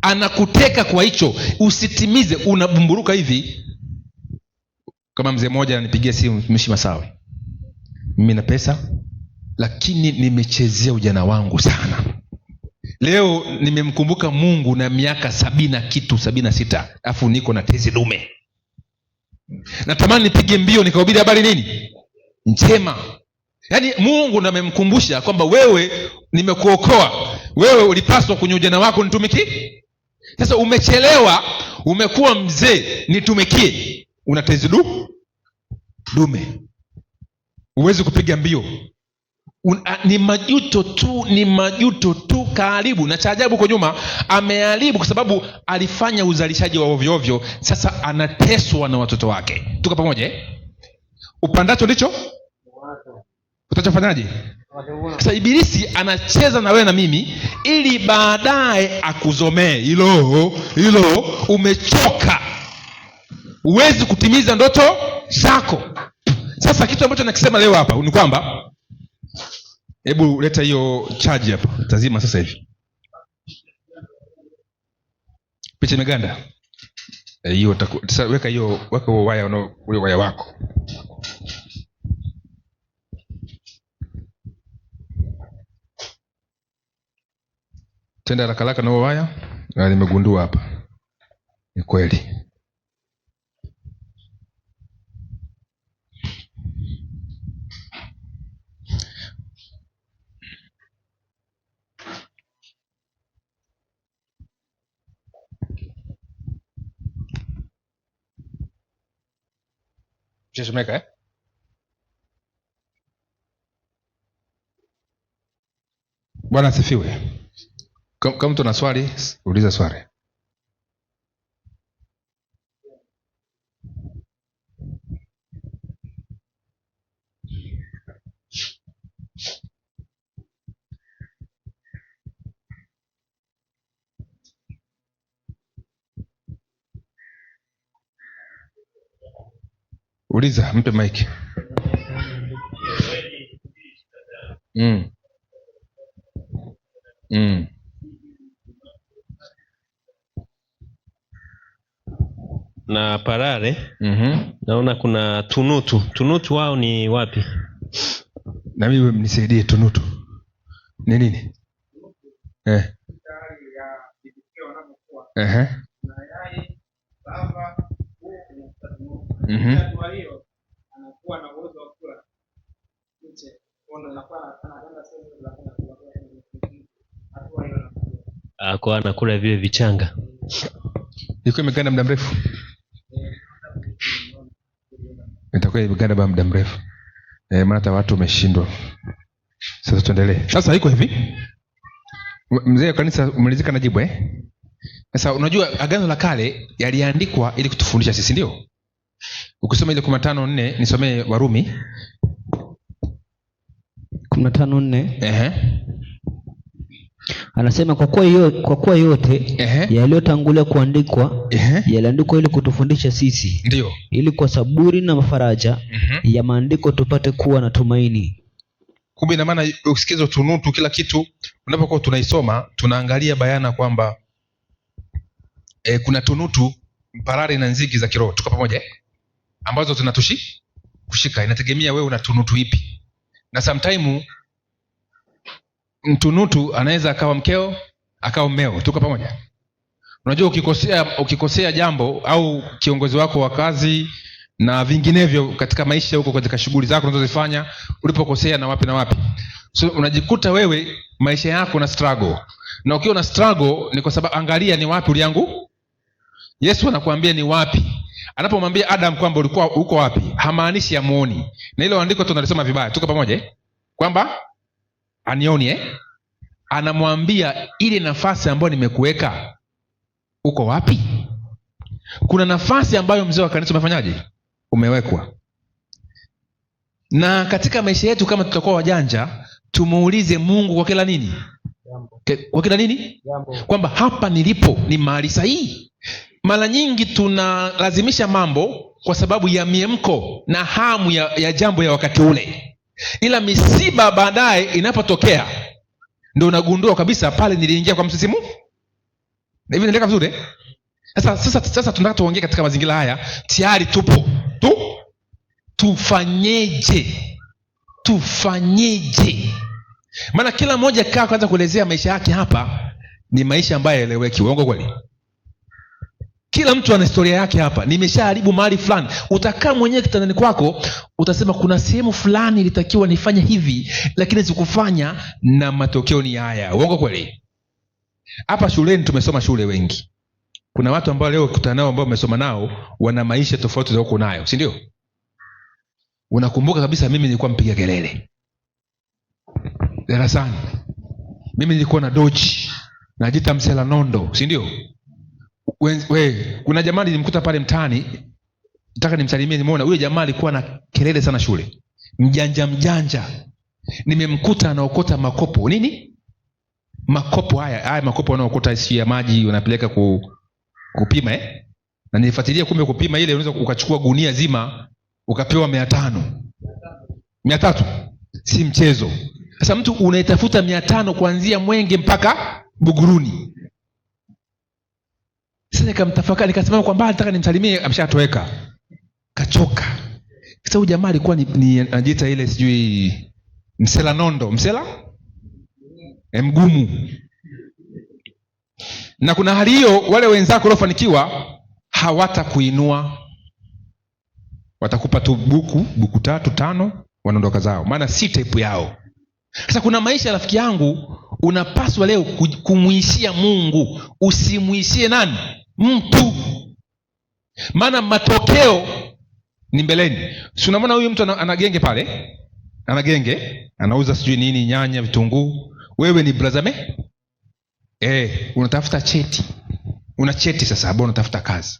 anakuteka kwa hicho usitimize. Unabumburuka hivi. Kama mzee mmoja ananipigia simu, mtumishi Masawe, mimi na pesa lakini nimechezea ujana wangu sana. Leo nimemkumbuka Mungu na miaka 76, alafu niko na tezi dume. Natamani nipige mbio nikahubiri habari nini njema. Yaani Mungu namemkumbusha kwamba wewe nimekuokoa, wewe ulipaswa kwenye ujana wako nitumikie. Sasa umechelewa, umekuwa mzee, nitumikie. Una tezi dume, huwezi kupiga mbio. Ni majuto tu karibu. Na cha ajabu, kwa nyuma ameharibu kwa sababu alifanya uzalishaji wa ovyo ovyo. Sasa anateswa na watoto wake. Tuko pamoja Upandacho ndicho utachofanyaje? Sasa ibilisi anacheza na wewe na mimi ili baadaye akuzomee hilo. Umechoka, huwezi kutimiza ndoto zako. Sasa kitu ambacho nakisema leo hapa ni kwamba, hebu leta hiyo charge hapa, tazima sasa hivi. Picha imeganda hiyo. Sasa weka hiyo, weka waya, ule waya wako. Tenda haraka na waya. Na nimegundua hapa ni kweli. Cheshemeka Bwana asifiwe. Kama mtu ana swali, uliza swali. Uliza, mpe mic. Na parare. Naona kuna tunutu wao ni wapi? Na mimi mnisaidie, tunutu ni nini? Kwa anakula vile vichanga. Iko imeganda muda mrefu. Itakuwa imeganda muda mrefu. Maana hata watu wameshindwa. Sasa tuendelee. Sasa iko hivi. Mzee wa kanisa umelizika na jibu Sasa unajua Agano la Kale yaliandikwa ili kutufundisha sisi, ndio? Ukisoma ile 15:4, nisomee Warumi 15:4. Anasema kwa kuwa yote yaliyotangulia kuandikwa yaliandikwa ili kutufundisha sisi, ndio, ili kwa saburi na mafaraja ya maandiko tupate kuwa na tumaini. Kumbe ina maana usikize tunutu kila kitu unapokuwa tunaisoma, tunaangalia bayana kwamba kuna tunutu, parari na nzigi za kiroho. Tuko pamoja ambazo kushika. Inategemea wewe una tunutu ipi. Na sometime mtunutu anaweza akawa mkeo, akawa mmeo. Tuko pamoja? Unajua ukikosea jambo au kiongozi wako wa kazi na vinginevyo katika maisha huko, katika shughuli zako unazozifanya, ulipokosea na wapi, so unajikuta wewe maisha yako na struggle. Na ukiwa na struggle ni kwa sababu, angalia ni wapi uliangu. Yesu anakuambia ni wapi. Anapomwambia Adam kwamba ulikuwa uko wapi, hamaanishi amuoni. Na ile andiko tunalisoma vibaya. Tuko pamoja kwamba anioni anamwambia ile nafasi ambayo nimekuweka uko wapi. Kuna nafasi ambayo mzee wa kanisa umefanyaje, umewekwa. Na katika maisha yetu kama tutakuwa wajanja, tumuulize Mungu kwa kila nini, wakina nini kwamba hapa nilipo ni mahali sahihi. Mara nyingi tunalazimisha mambo kwa sababu ya miemko na hamu ya jambo ya wakati ule, ila misiba baadaye inapotokea ndio unagundua kabisa pale niliingia kwa msisimu. Na hivi naeleka vizuri. Sasa tunataka tuongee katika mazingira haya, tayari tupo tufanyeje? Maana kila mmoja kwanza kuelezea maisha yake hapa ni maisha ambayo yaeleweki. Uongo kweli? Kila mtu ana historia yake hapa. Nimeshaharibu mahali fulani. Utakaa mwenyewe kitandani kwako utasema kuna sehemu fulani ilitakiwa nifanye hivi lakini sikufanya na matokeo ni haya. Uongo kweli? Hapa shuleni tumesoma shule wengi. Kuna watu ambao leo kutana nao ambao umesoma nao wana maisha tofauti na uko nayo, si ndio? Unakumbuka kabisa mimi nilikuwa mpiga kelele darasani. Mimi nilikuwa na doji, najiita msela nondo, si ndio? Kuna jamaa nilimkuta pale mtaani, nataka nimsalimie, nimeona huyo jamaa alikuwa na kelele sana shule. Mjanja. Nimemkuta anaokota makopo. Nini? Makopo haya makopo wanaokota isi ya maji wanapeleka kupima Na nilifuatilia kumbe kupima ile unaweza ukachukua gunia zima ukapewa 300. Si mchezo. Sasa mtu unaitafuta 500 kuanzia Mwenge mpaka Buguruni. Sasa nikamtafakari, nikasema kwa mbali nataka nimsalimie, amshatoweka. Kachoka. Sasa huyu jamaa alikuwa ni anajiita ile sijui msela nondo, mgumu. Na kuna hali hiyo, wale wenzako waliofanikiwa hawatakuinua. Watakupa tu buku 3, 5, wanaondoka zao. Maana si type yao. Sasa kuna maisha rafiki yangu unapaswa leo kumuishia Mungu, usimuishie nani? Mtu. Maana matokeo ni mbeleni. Si unamwona huyu mtu ana genge pale? Ana genge, anauza sijui nini, nyanya, vitunguu. Wewe ni brazame? Unatafuta cheti. Una cheti sasa, hapo unatafuta kazi.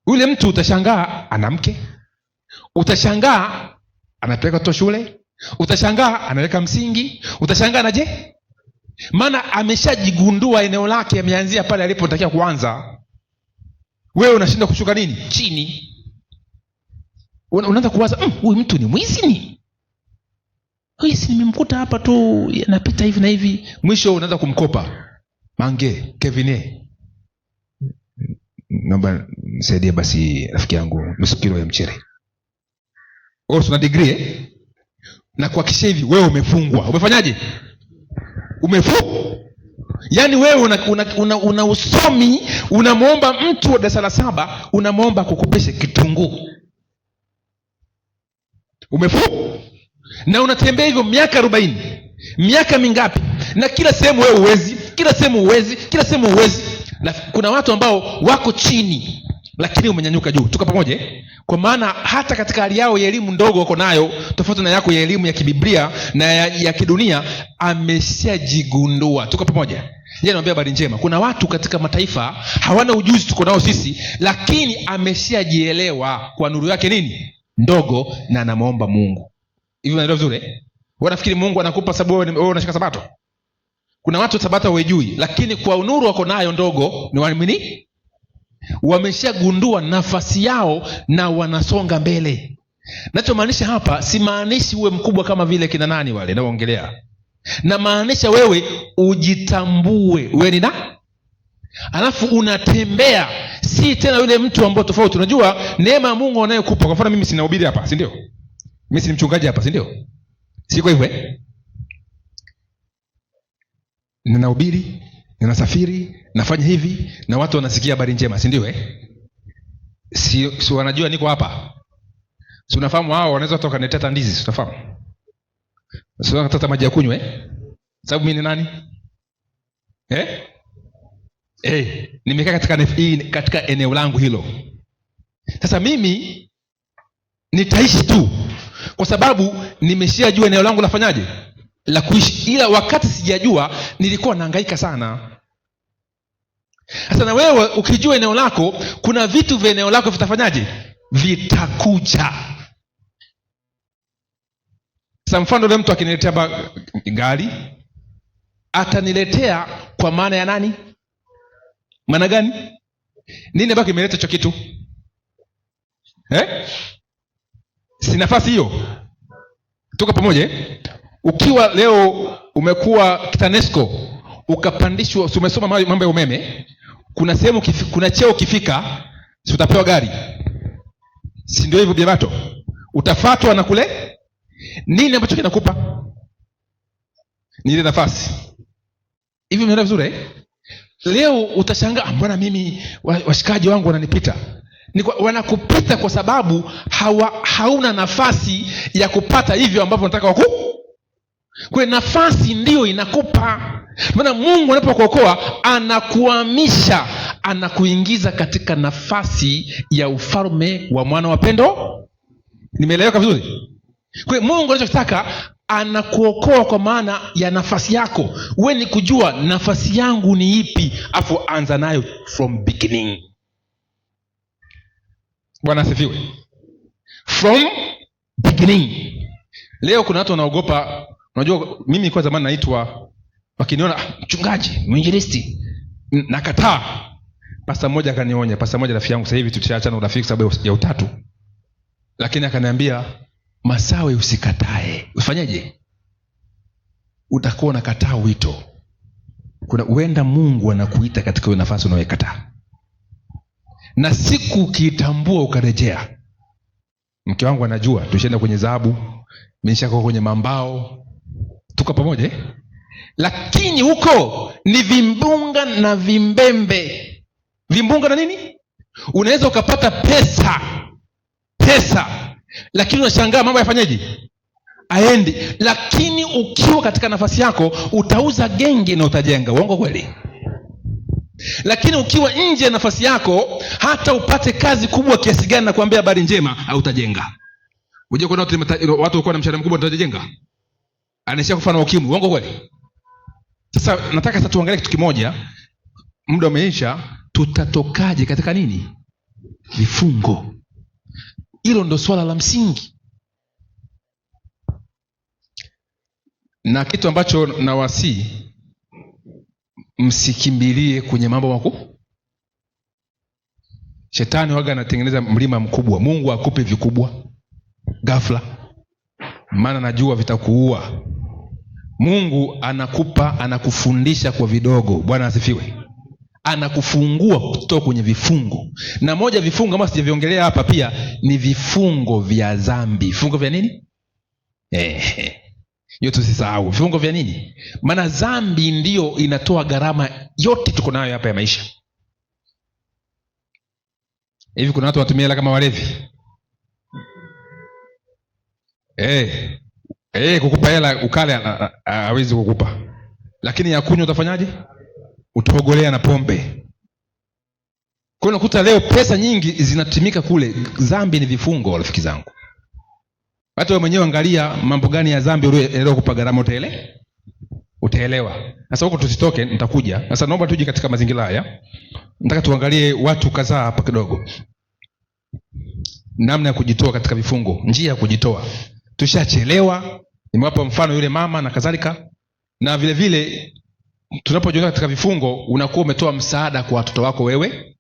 Ule mtu utashangaa ana mke. Utashangaa anapeleka watoto shule. Utashangaa anaweka msingi. Utashangaa anaje? Maana ameshajigundua eneo lake, ameanzia pale alipotakiwa kuanza. Wewe unashinda kushuka nini? Chini. Unaanza kuwaza, huyu mtu ni mwizi ni? Huyu si nimemkuta hapa tu anapita hivi na hivi. Mwisho unaanza kumkopa. Mange, Kevine, naomba nisaidie basi rafiki yangu nusu kilo ya mchele. Una degree na kuhakikisha hivi wewe umefungwa. Umefanyaje? Umefungwa. Yaani wewe una usomi, unamuomba mtu wa darasa la 7, unamuomba kukupeshe kitunguu. Umefungwa. Na unatembea hivyo miaka 40. Miaka mingapi? Na kila sehemu wewe uwezi, kila sehemu uwezi. Na kuna watu ambao wako chini lakini umenyanyuka juu. Tuko pamoja? Kwa maana hata katika hali yao ya elimu ndogo wako nayo, tofauti na yako ya elimu ya kibiblia na ya kidunia, ameshajigundua. Tuko pamoja? Yeye anambia habari njema. Kuna watu katika mataifa hawana ujuzi tuko nao sisi, lakini ameshajielewa kwa nuru yake nini? Ndogo, na anamuomba Mungu. Hivi unaelewa vizuri? Wanafikiri Mungu anakupa sababu wewe unashika sabato. Kuna watu sabato hawajui, lakini kwa nuru wako nayo ndogo ni waamini. Wameshagundua nafasi yao na wanasonga mbele. Nachomaanisha hapa, si maanishi uwe mkubwa kama vile kina nani wale naoongelea. Na maanisha wewe ujitambue wewe ni nani. Alafu unatembea, si tena yule mtu ambaye tofauti. Unajua neema ya Mungu anayokupa. Kwa mfano mimi sinahubiri hapa, si ndio? Mimi si mchungaji hapa, si ndio? Siko hivyo Ninahubiri, ninasafiri, nafanya hivi na watu wanasikia habari njema, si ndio Si wanajua niko hapa. Si unafahamu hao wanaweza kutoka neteta ndizi, unafahamu? Si wanataka maji ya kunywa Sababu mimi ni nani? Nimekaa katika eneo langu hilo. Sasa mimi nitaishi tu kwa sababu nimeshajua eneo langu lafanyaje? La kuishi. Ila wakati sijajua nilikuwa nahangaika sana. Sasa na wewe ukijua eneo lako, kuna vitu vya eneo lako vitafanyaje? Vitakuja. Sasa mfano leo mtu akiniletea gari, ataniletea kwa maana ya nani? Maana gani? Nini ambacho kimeleta hicho kitu? Si nafasi hiyo. Tuko pamoja? Ukiwa leo umekuwa TANESCO ukapandishwa, umesoma mambo ya umeme, kuna sehemu kuna cheo ukifika, si utapewa gari? Si ndio hivyo biabato? Utafatwa na kule nini ambacho kinakupa? Ni ile nafasi. Hivi umeona vizuri? Leo utashangaa, mbona mimi washikaji wangu wananipita? Wanakupita kwa sababu hauna nafasi ya kupata hivyo ambavyo unataka kwa nafasi ndio inakupa. Maana Mungu anapokuokoa anakuhamisha, anakuingiza katika nafasi ya ufalme wa mwana wa pendo. Nimeeleweka vizuri? Kwa Mungu anachotaka, anakuokoa kwa maana ya nafasi yako. Wewe ni kujua nafasi yangu ni ipi, afu anza nayo from beginning. Bwana asifiwe. From beginning. Leo kuna watu wanaogopa. Unajua mimi kwa zamani naitwa, wakiniona mchungaji, mwinjilisti, nakataa. Pasta mmoja akanionya, pasta mmoja rafiki yangu, sasa hivi tutashaachana urafiki sababu ya utatu. Lakini akaniambia, Masawe, usikatae. Ufanyeje? Utakuwa unakataa wito. Huenda Mungu anakuita katika hiyo nafasi unayoikataa. Na siku ukitambua ukarejea. Mke wangu anajua, tushaenda kwenye dhahabu, nimeshaka kwenye mambao. Tuko pamoja? Lakini huko ni vimbunga na vimbembe. Vimbunga na nini? Unaweza ukapata pesa, lakini unashangaa mambo yafanyaje? Aendi. Lakini ukiwa katika nafasi yako, utauza genge na utajenga. Uongo kweli? Lakini ukiwa nje ya nafasi yako, hata upate kazi kubwa kiasi gani na kuambia habari njema, hautajenga. Unajua kuna watu walikuwa na mshahara mkubwa, watajenga. Anaishia kufa na ukimwi. Uongo kweli? Sasa nataka sasa tuangalie kitu kimoja. Muda umeisha. Tutatokaje katika nini? Vifungo. Hilo ndo swala la msingi. Na kitu ambacho nawasi, msikimbilie kwenye mambo makuu. Shetani waga anatengeneza mlima mkubwa. Mungu akupe vikubwa ghafla, maana najua vitakuua. Mungu anakupa, anakufundisha kwa vidogo. Bwana asifiwe. Anakufungua kutoka kwenye vifungo. Na moja vifungo kama sijaviongelea hapa pia ni vifungo vya dhambi. Vifungo vya nini? Yote usisahau. Vifungo vya nini? Maana dhambi ndio inatoa gharama yote tuko nayo hapa ya maisha. Hivi kuna watu watumia hela kama walevi. Kukupa hela ukale hawezi kukupa. Lakini ya kunywa utafanyaje? Utaogolea na pombe. Kwa hiyo unakuta leo pesa nyingi zinatumika kule. Dhambi ni vifungo, rafiki zangu. Hata wewe mwenyewe angalia mambo gani ya dhambi leo kupa gharama, utaelewa. Sasa huko tusitoke, nitakuja. Sasa naomba tuje katika mazingira haya. Nataka tuangalie watu kadhaa hapa kidogo. Namna ya kujitoa katika vifungo, njia ya kujitoa. Tushachelewa. Nimewapa mfano yule mama na kadhalika. Na vile vile tunapojiondoa katika vifungo, unakuwa umetoa msaada kwa watoto wako wewe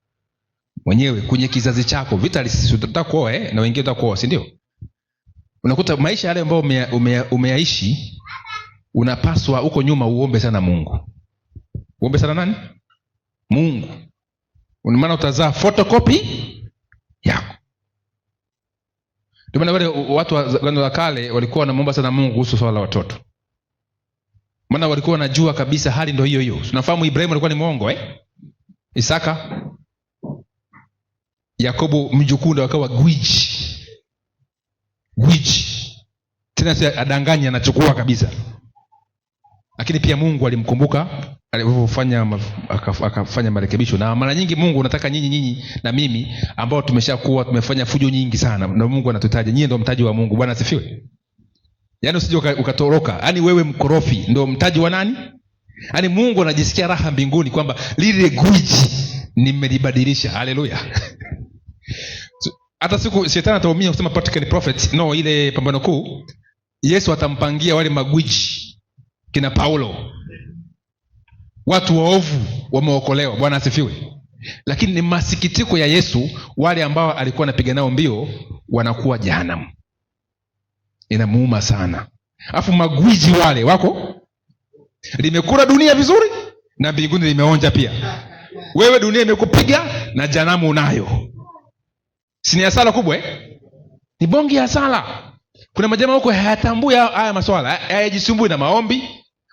mwenyewe, kwenye kizazi chako. Utataka kuoa na wengine utakuoa, si ndio? Unakuta maisha yale ambayo umeyaishi, unapaswa huko nyuma uombe sana Mungu. Uombe sana nani? Mungu. Maana utazaa photocopy yako. Ndio maana wale watu wa kale walikuwa wanamuomba sana Mungu kuhusu swala la watoto. Maana walikuwa wanajua kabisa hali ndio hiyo hiyo. Tunafahamu Ibrahimu alikuwa ni mwongo, Isaka, Yakobo mjukuu ndio akawa gwiji. Tena si adanganya, anachukua kabisa. Lakini pia Mungu alimkumbuka alipofanya akafanya marekebisho. Na mara nyingi Mungu unataka nyinyi na mimi ambao tumeshakuwa tumefanya fujo nyingi sana, na Mungu anatutaja, nyinyi ndio mtaji wa Mungu. Bwana asifiwe. Yaani usije ukatoroka. Yaani wewe mkorofi ndio mtaji wa nani? Yaani Mungu anajisikia raha mbinguni kwamba lile gwiji nimelibadilisha. Haleluya. Hata siku shetani ataumia kusema particle prophet, no, ile pambano kuu Yesu atampangia wale magwiji kina Paulo, watu waovu wameokolewa. Bwana asifiwe. Lakini ni masikitiko ya Yesu, wale ambao alikuwa anapiga nao mbio wanakuwa jehanamu. Inamuuma sana. Alafu magwiji wale wako, limekula dunia vizuri na mbinguni limeonja pia. Wewe dunia imekupiga na jehanamu unayo. Si ni hasara kubwa Ni bonge hasara. Kuna majamaa huko hayatambui haya masuala, hayajisumbui na maombi.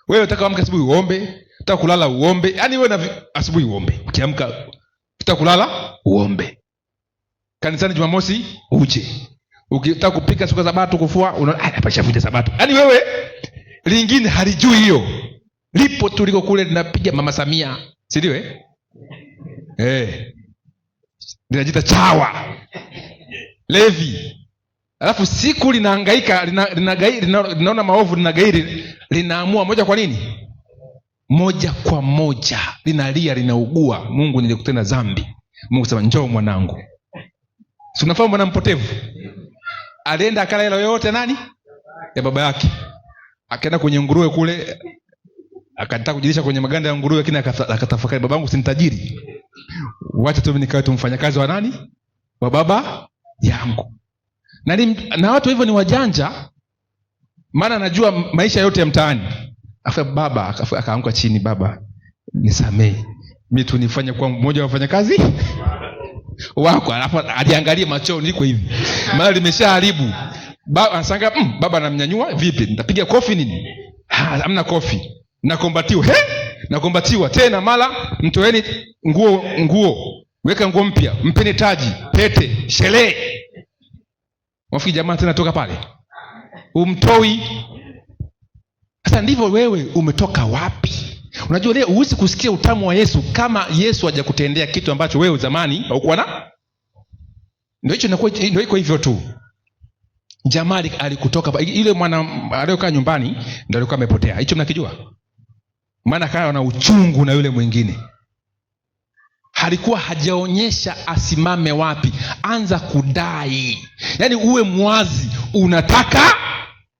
Wewe unataka kuamka asubuhi uombe, unataka kulala uombe. Yaani wewe na asubuhi uombe, ukiamka unataka kulala uombe. Kanisani Jumamosi uje. Ukitaka kupika siku za Sabato kufua, unapashavuja Sabato. Yaani wewe lingine halijui hiyo. Lipo tuliko kule linapiga Mama Samia, si ndio linajita chawa. Levi. Alafu siku linahangaika, linaona maovu, linagairi, linaamua moja kwa nini? Moja kwa moja. Linalia, linaugua, Mungu nilikutenda dhambi. Mungu sema njoo mwanangu. Si unafahamu mwana mpotevu? Alienda akala hela yote nani? Ya baba yake. Akaenda kwenye nguruwe kule, akataka kujilisha kwenye maganda ya nguruwe, lakini akatafakari, babangu si tajiri. Wacha tu nikawe mfanyakazi wa nani? Wa baba yangu. Na watu hivyo ni wajanja, maana anajua maisha yote ya mtaani. Afa baba akaanguka chini, baba nisamee, mimi tu nifanye kwa mmoja wa wafanyakazi wako. Alafu aliangalia machoni liko hivi, maana limeshaharibu. Baba anasanga baba anamnyanyua vipi? Nitapiga kofi nini? Hamna kofi. Nakombatiwa tena, mara mtoeni nguo, weka nguo mpya, mpeni taji, pete, sherehe. Wafikiri jamaa tena toka pale umtoi. Sasa ndivyo wewe umetoka wapi? Unajua leo huwezi kusikia utamu wa Yesu kama Yesu hajakutendea kitu ambacho wewe zamani haukuwa na. Ndio iko hivyo tu. Jamaa alikutoka ile mwana aliyokaa nyumbani ndio alikuwa amepotea. Hicho mnakijua? Maana akawa na uchungu na yule mwingine. Halikuwa hajaonyesha asimame wapi. Anza kudai. Yaani uwe mwazi, unataka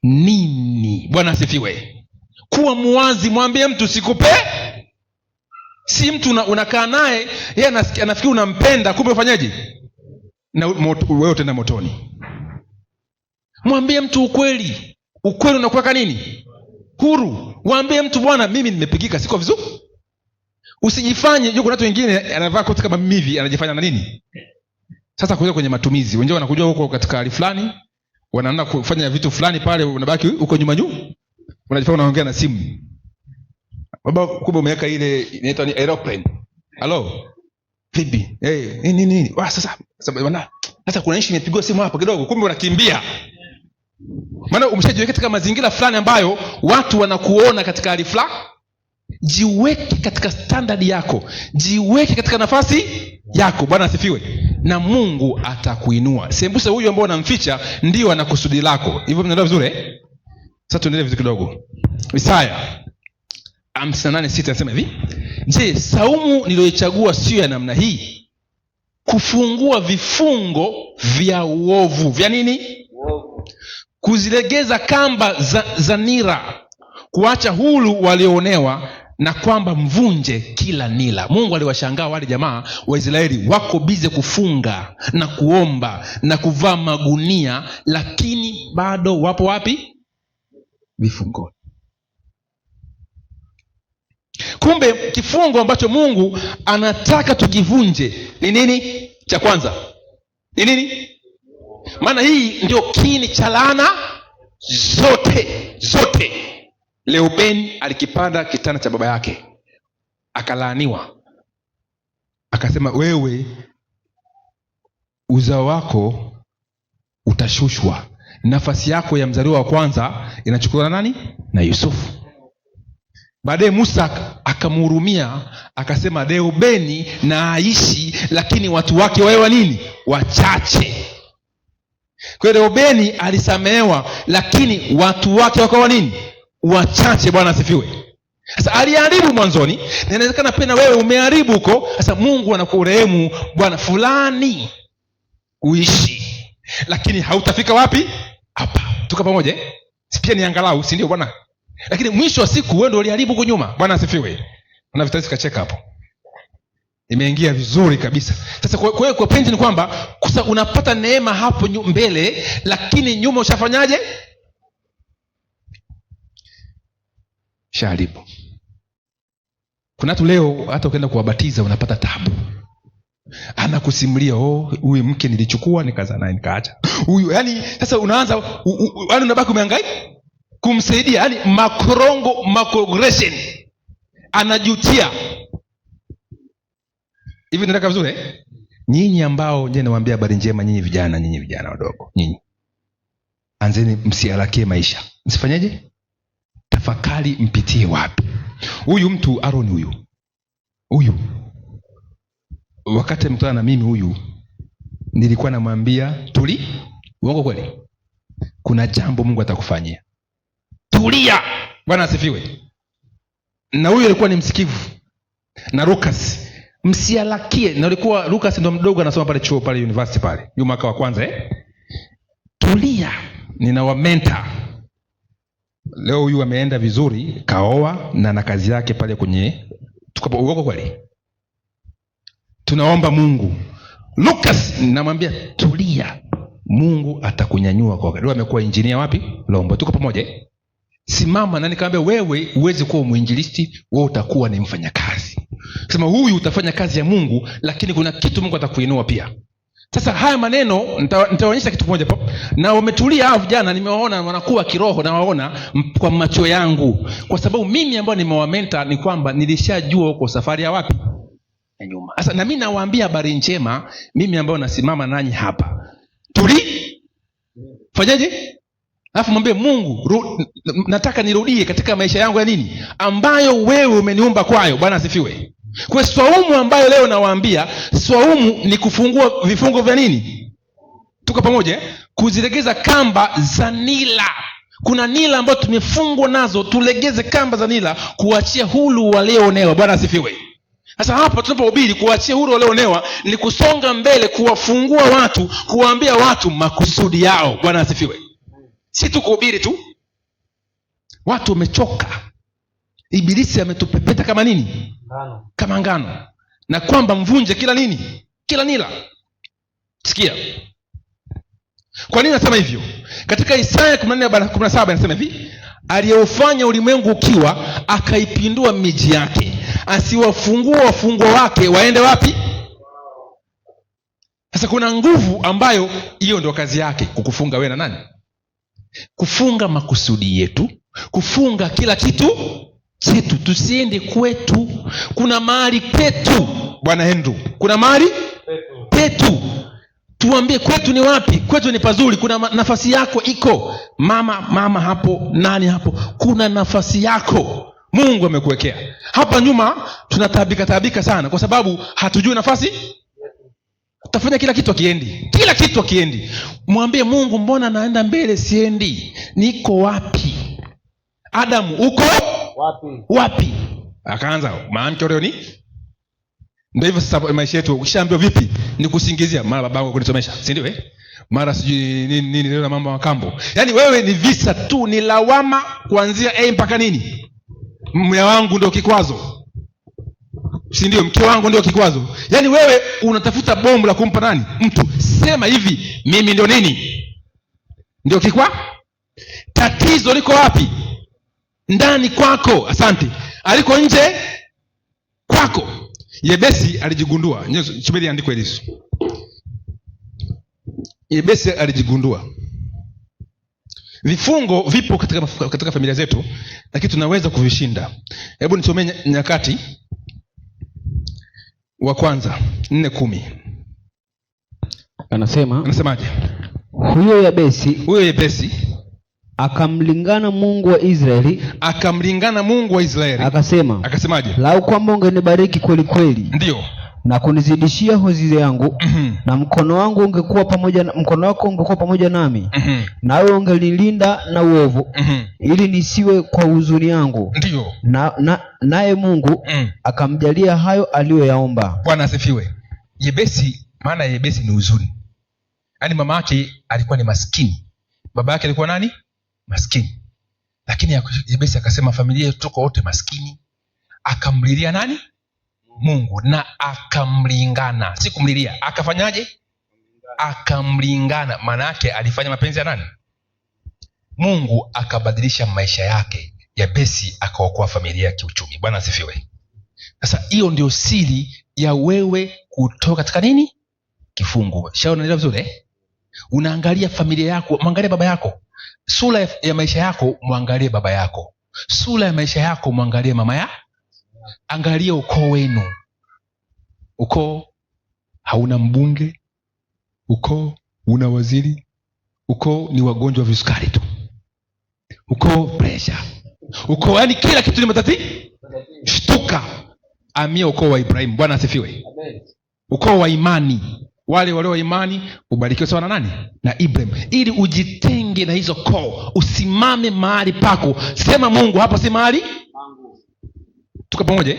nini? Bwana asifiwe. Kuwa mwazi, mwambie mtu sikupe. Si mtu unakaa naye, yeye anafikiri unampenda, kumbe ufanyaje? Na wewe utaenda motoni. Mwambie mtu ukweli. Ukweli unakuweka nini? Huru. Mwambie mtu bwana, mimi nimepigika, siko vizuri. Usijifanye, kuna watu wengine anavaa koti kama mimi hivi, anajifanya na nini? Sasa kuja kwenye matumizi, wengine wanakujua huko katika hali fulani, wanaanza kufanya vitu fulani pale, unabaki huko nyuma. Unajifanya unaongea na simu. Baba kumbe umeweka ile inaitwa ni aeroplane. Hello. Vipi? Nini? Sasa kuna issue imepigwa simu hapa kidogo, kumbe unakimbia. Maana umeshajiweka katika mazingira fulani ambayo watu wanakuona katika hali fulani. Jiweke katika standard yako, jiweke katika nafasi yako. Bwana asifiwe. Na Mungu atakuinua. Sembuse huyu ambao unamficha ndio ana kusudi lako. Hivyo mnaelewa vizuri Sasa tuendelee vizuri kidogo. Isaya 58:6 anasema hivi: je, saumu niliyoichagua sio ya namna hii? Kufungua vifungo vya uovu. Vya nini? Uovu. Kuzilegeza kamba za nira, kuacha huru walioonewa, na kwamba mvunje kila nila. Mungu aliwashangaa wale jamaa wa Israeli, wako bize kufunga na kuomba na kuvaa magunia, lakini bado wapo wapi? Vifungoni. Kumbe kifungo ambacho Mungu anataka tukivunje ni nini? Cha kwanza ni nini? Maana hii ndio kiini cha laana zote. Reubeni alikipanda kitanda cha baba yake, akalaaniwa. Akasema wewe uzao wako utashushwa, nafasi yako ya mzaliwa wa kwanza inachukuliwa na nani? Na Yusufu. Baadaye Musa akamhurumia, akasema Reubeni na aishi, lakini watu wake wawe nini? Wachache. Kwa hiyo Reubeni alisamehewa, lakini watu wake wakawa nini? Wachache. Bwana asifiwe. Sasa aliharibu mwanzoni, na inawezekana pia na wewe umeharibu huko. Sasa Mungu anakurehemu, bwana fulani uishi, lakini hautafika wapi? Hapa. Tuko pamoja? pia ni angalau, si ndio bwana? Lakini mwisho wa siku wewe ndio uliharibu huko nyuma. Bwana asifiwe. Na vitasi kacheka hapo, imeingia vizuri kabisa. Sasa kwa penzi ni kwamba unapata neema hapo mbele, lakini nyuma ushafanyaje? Sharibu. Kuna watu leo hata ukienda kuwabatiza unapata tabu. Anakusimulia, huyu mke nilichukua nikazaa naye nikaacha. Huyu yani sasa unaanza yani unabaki umehangaika kumsaidia, yani macrogression. Anajutia. Hivi nataka vizuri Nyinyi ambao je nawaambia habari njema, nyinyi vijana wadogo, nyinyi anzeni msialakie maisha. Msifanyaje? Tafakari mpitie wapi. Huyu mtu Aaron huyu wakati mtana na mimi huyu nilikuwa namwambia uongo kweli? Kuna jambo Mungu atakufanyia. Tulia. Bwana asifiwe. Na huyu alikuwa ni msikivu. Na Lucas msialakie. Na alikuwa Lucas ndo mdogo anasoma pale chuo pale university pale. Yu mwaka wa kwanza Tulia. Ninawamenta. Leo huyu ameenda vizuri, kaoa na kazi yake pale kwenye uko kweli. Tunaomba Mungu. Lucas namwambia tulia. Mungu atakunyanyua kwa wakati. Leo amekuwa engineer wapi? Lombo. Tuko pamoja Simama na nikamwambia wewe uweze kuwa mwinjilisti, wewe utakuwa ni mfanyakazi. Sema huyu utafanya kazi ya Mungu, lakini kuna kitu Mungu atakuinua pia. Sasa haya maneno nitawaonyesha kitu kimoja hapo. Na wametulia hao vijana, nimewaona wanakuwa kiroho na waona kwa macho yangu. Kwa sababu mimi ambao nimewamenta ni kwamba nilishajua huko safari ya wapi? Ya nyuma. Sasa na mimi nawaambia habari njema, mimi ambao nasimama nanyi hapa. Fanyaje? Alafu mwambie Mungu, nataka nirudie katika maisha yangu ya nini? Ambayo wewe umeniumba kwayo. Bwana asifiwe. Kwa swaumu ambayo leo nawaambia, swaumu ni kufungua vifungo vya nini? Tuko pamoja? Kuzilegeza kamba za nila. Kuna nila ambayo tumefungwa nazo, tulegeze kamba za nila, kuachia huru walioonewa. Bwana asifiwe. Sasa hapa tunapohubiri kuachia huru walioonewa ni kusonga mbele, kuwafungua watu, kuwaambia watu makusudi yao. Bwana asifiwe. Si tu kuhubiri tu. Watu wamechoka. Ibilisi ametupepeta kama nini? Kama ngano. Na kwamba mvunje kila nini? Kila nila. Sikia. Kwa nini nasema hivyo? Katika Isaya 14:17 anasema hivi, aliyeufanya ulimwengu ukiwa, akaipindua miji yake, asiwafungua wafungwa wake waende wapi? Sasa kuna nguvu ambayo hiyo ndio kazi yake, kukufunga wewe na nani? Kufunga makusudi yetu, kufunga kila kitu chetu, tusiende kwetu. Kuna mahali petu. Bwana Hendu, kuna mahali petu. Tuambie kwetu ni wapi? Kwetu ni pazuri. Kuna nafasi yako iko. Mama hapo, nani hapo, kuna nafasi yako Mungu amekuwekea. Hapa nyuma tunataabika sana kwa sababu hatujui nafasi. Utafanya kila kitu akiendi. Mwambie Mungu, mbona naenda mbele siendi? Niko wapi? Adamu, uko wapi? Akaanza maana leo ni ndio hivyo. Sasa maisha yetu ukishaambiwa vipi ni kusingizia, mara babangu kunisomesha, si ndio mara sijui nini leo na mambo ya kambo. Yaani wewe ni visa tu, ni lawama kuanzia A mpaka nini? Mume wangu ndio kikwazo, si ndio? Mke wangu ndio kikwazo. Yaani wewe unatafuta bomu la kumpa nani? Mtu. Sema hivi, mimi ndio nini? Ndio tatizo liko wapi? Ndani kwako. Asante. Aliko nje kwako. Yebesi alijigundua. Subiri andiko hili. Yebesi alijigundua. Vifungo vipo katika familia zetu, lakini tunaweza kuvishinda. Hebu nisomee Nyakati wa kwanza 4:10. Anasemaje? Huyo Yebesi akamlingana Mungu wa Israeli. Akasemaje? Lau kwamba ungenibariki kweli kweli. Ndio. Na kunizidishia hozi yangu, na mkono wako ungekuwa pamoja nami, nawe ungelilinda na uovu, ili nisiwe kwa huzuni yangu. Ndio. Naye Mungu akamjalia hayo aliyoyaomba. Bwana asifiwe. Yebesi, maana Yebesi ni huzuni. Yaani mama yake alikuwa ni maskini. Baba yake alikuwa nani? Maskini. Lakini Yabesi akasema familia yetu tuko wote maskini. Akamlilia nani? Mungu, na akamlingana. Si kumlilia, akafanyaje? Akamlingana. Maana yake alifanya mapenzi ya nani? Mungu. Akabadilisha maisha yake. Yabesi akaokoa familia ya kiuchumi. Bwana asifiwe. Sasa hiyo ndio siri ya wewe kutoka katika nini? Kifungu. Unaelewa vizuri? Unaangalia familia yako, mwangalie baba yako. Sura ya maisha yako mwangalie baba yako. Sura ya maisha yako mwangalie mama ya. Angalia ukoo wenu. Ukoo hauna mbunge, ukoo una waziri, ukoo ni wagonjwa wa visukari tu, ukoo pressure, ukoo yani kila kitu ni matatizo. Shtuka, amia ukoo wa Ibrahim. Bwana asifiwe. Ukoo wa imani, wale wa imani ubarikiwe sawa na nani? Na Ibrahim. Ili ujitenge na hizo koo, usimame mahali pako, sema Mungu hapa si mahali pangu. Tuko pamoja?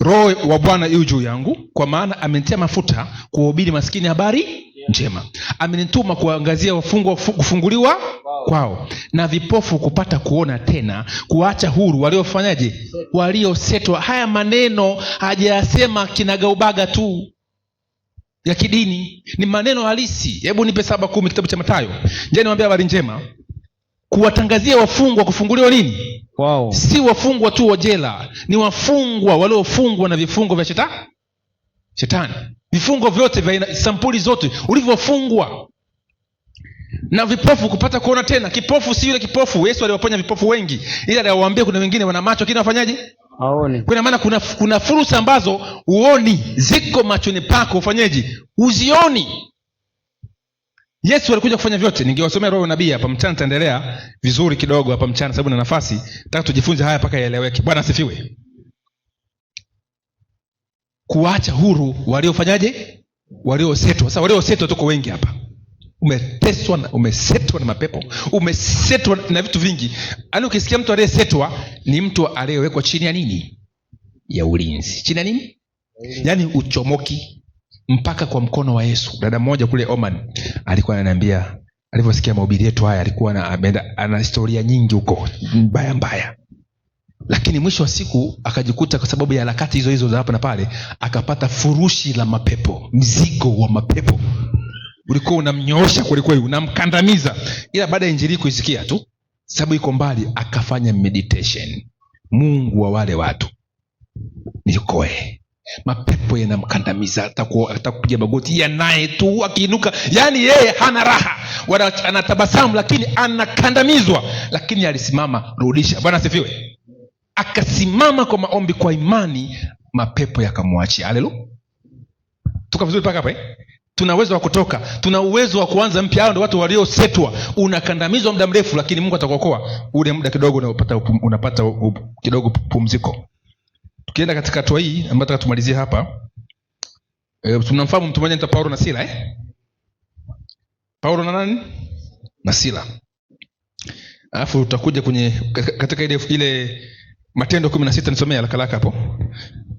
Roho wa Bwana yu juu yangu, kwa maana amenitia mafuta kuhubiri maskini habari njema. Amenituma kuangazia wafungwa kufunguliwa kwao, na vipofu kupata kuona tena, kuacha huru waliofanyaje? Waliosetwa. Haya maneno hajayasema kinagaubaga tu ya kidini, ni maneno halisi. Hebu nipe 7:10 kitabu cha Mathayo. Je, niwaambia habari njema? Kuwatangazia wafungwa kufunguliwa nini? Wow. Si wafungwa tu wa jela, ni wafungwa waliofungwa na vifungo vya shetani. Vifungo vyote vya sampuli zote ulivyofungwa. Na vipofu kupata kuona tena. Kipofu si yule kipofu Yesu aliwaponya vipofu wengi, ila aliwaambia kuna wengine wana macho lakini wafanyaje? Haoni. Kwa maana kuna fursa ambazo uoni, ziko machoni pako, ufanyeje? Uzioni. Yesu alikuja kufanya vyote. Ningewasomea roho nabii hapa mchana, taendelea vizuri kidogo hapa mchana sababu na nafasi. Nataka tujifunze haya mpaka yaeleweke. Bwana asifiwe. Kuacha huru waliofanyaje? Waliosetwa. Sasa waliosetwa tuko wengi hapa. Umeteswa na umesetwa na mapepo, umesetwa na vitu vingi. Yaani ukisikia mtu aliyesetwa ni mtu aliyewekwa chini ya nini? Ya ulinzi. Chini ya nini? Yaani uchomoki mpaka kwa mkono wa Yesu. Dada mmoja kule Oman alikuwa ananiambia, alivyosikia mahubiri yetu haya, alikuwa ana historia nyingi huko mbaya, lakini mwisho wa siku akajikuta kwa sababu ya harakati hizo za hapa na pale akapata furushi la mapepo, mzigo wa mapepo ulikuwa unamnyoosha kweli, unamkandamiza. Ila baada ya injili kuisikia tu, sababu iko mbali, akafanya meditation. Mungu wa wale watu nikoe, mapepo yanamkandamiza, atakupiga magoti yanaye tu akiinuka. Yani yeye hana raha, anatabasamu lakini anakandamizwa. Lakini alisimama, rudisha. Bwana asifiwe. Akasimama kwa maombi, kwa imani, mapepo yakamwachia. Haleluya. Tuko vizuri paka hapa Tuna uwezo wa kutoka, tuna uwezo wa kuanza mpya. Hao ndio watu waliosetwa. Unakandamizwa muda mrefu, lakini Mungu atakuokoa. Ule muda kidogo unapata kidogo pumziko. Tukienda katika hatua hii ambayo nataka tumalizie hapa, tunamfahamu mtu mmoja anaitwa Paulo na Sila Paulo na nani? Na Sila. Alafu tutakuja kwenye katika ile Matendo 16, nisomea haraka hapo.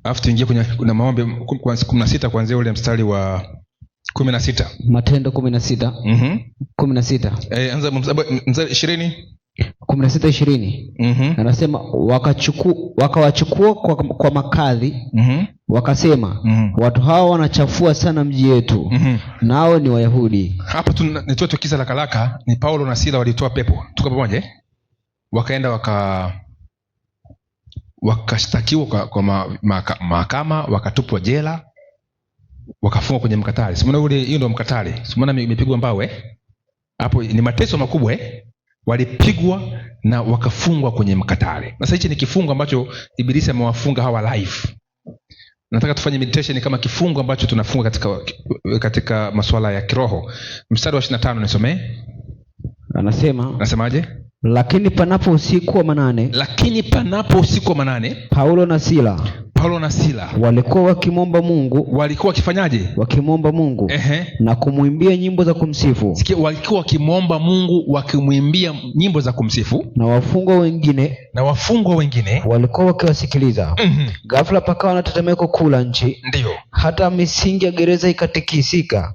Alafu tuingie kwenye maombi 16 kuanzia ule mstari wa 16. Matendo 16. 16. Anza mstari 20. 16:20. Anasema wakawachukua kwa makadhi, wakasema, watu hawa wanachafua sana mji yetu, nao ni Wayahudi. Hapa tunatoa tukiza la kalaka, ni Paulo na Sila walitoa pepo. Tuko pamoja? Wakaenda wakashtakiwa kwa mahakama, wakatupwa jela, wakafungwa kwenye mkatale. Simuona hiyo ndio mkatale. Simuona imepigwa mbao hapo ni mateso makubwa walipigwa na wakafungwa kwenye mkatale. Sasa hichi ni kifungo ambacho Ibilisi amewafunga hawa live. Nataka tufanye meditation kama kifungo ambacho tunafunga katika masuala ya kiroho. Mstari wa 25 nisomee. Anasemaje? Lakini panapo usiku wa manane, Paulo na Sila walikuwa wakimwomba Mungu. Walikuwa wakifanyaje? Wakimwomba Mungu na kumwimbia nyimbo za kumsifu. Sikia, walikuwa wakimwomba Mungu, wakimwimbia nyimbo za kumsifu. Na wafungwa wengine walikuwa wakiwasikiliza. Ghafla pakawa na tetemeko kuu la nchi. Ndio. Hata misingi ya gereza ikatikisika.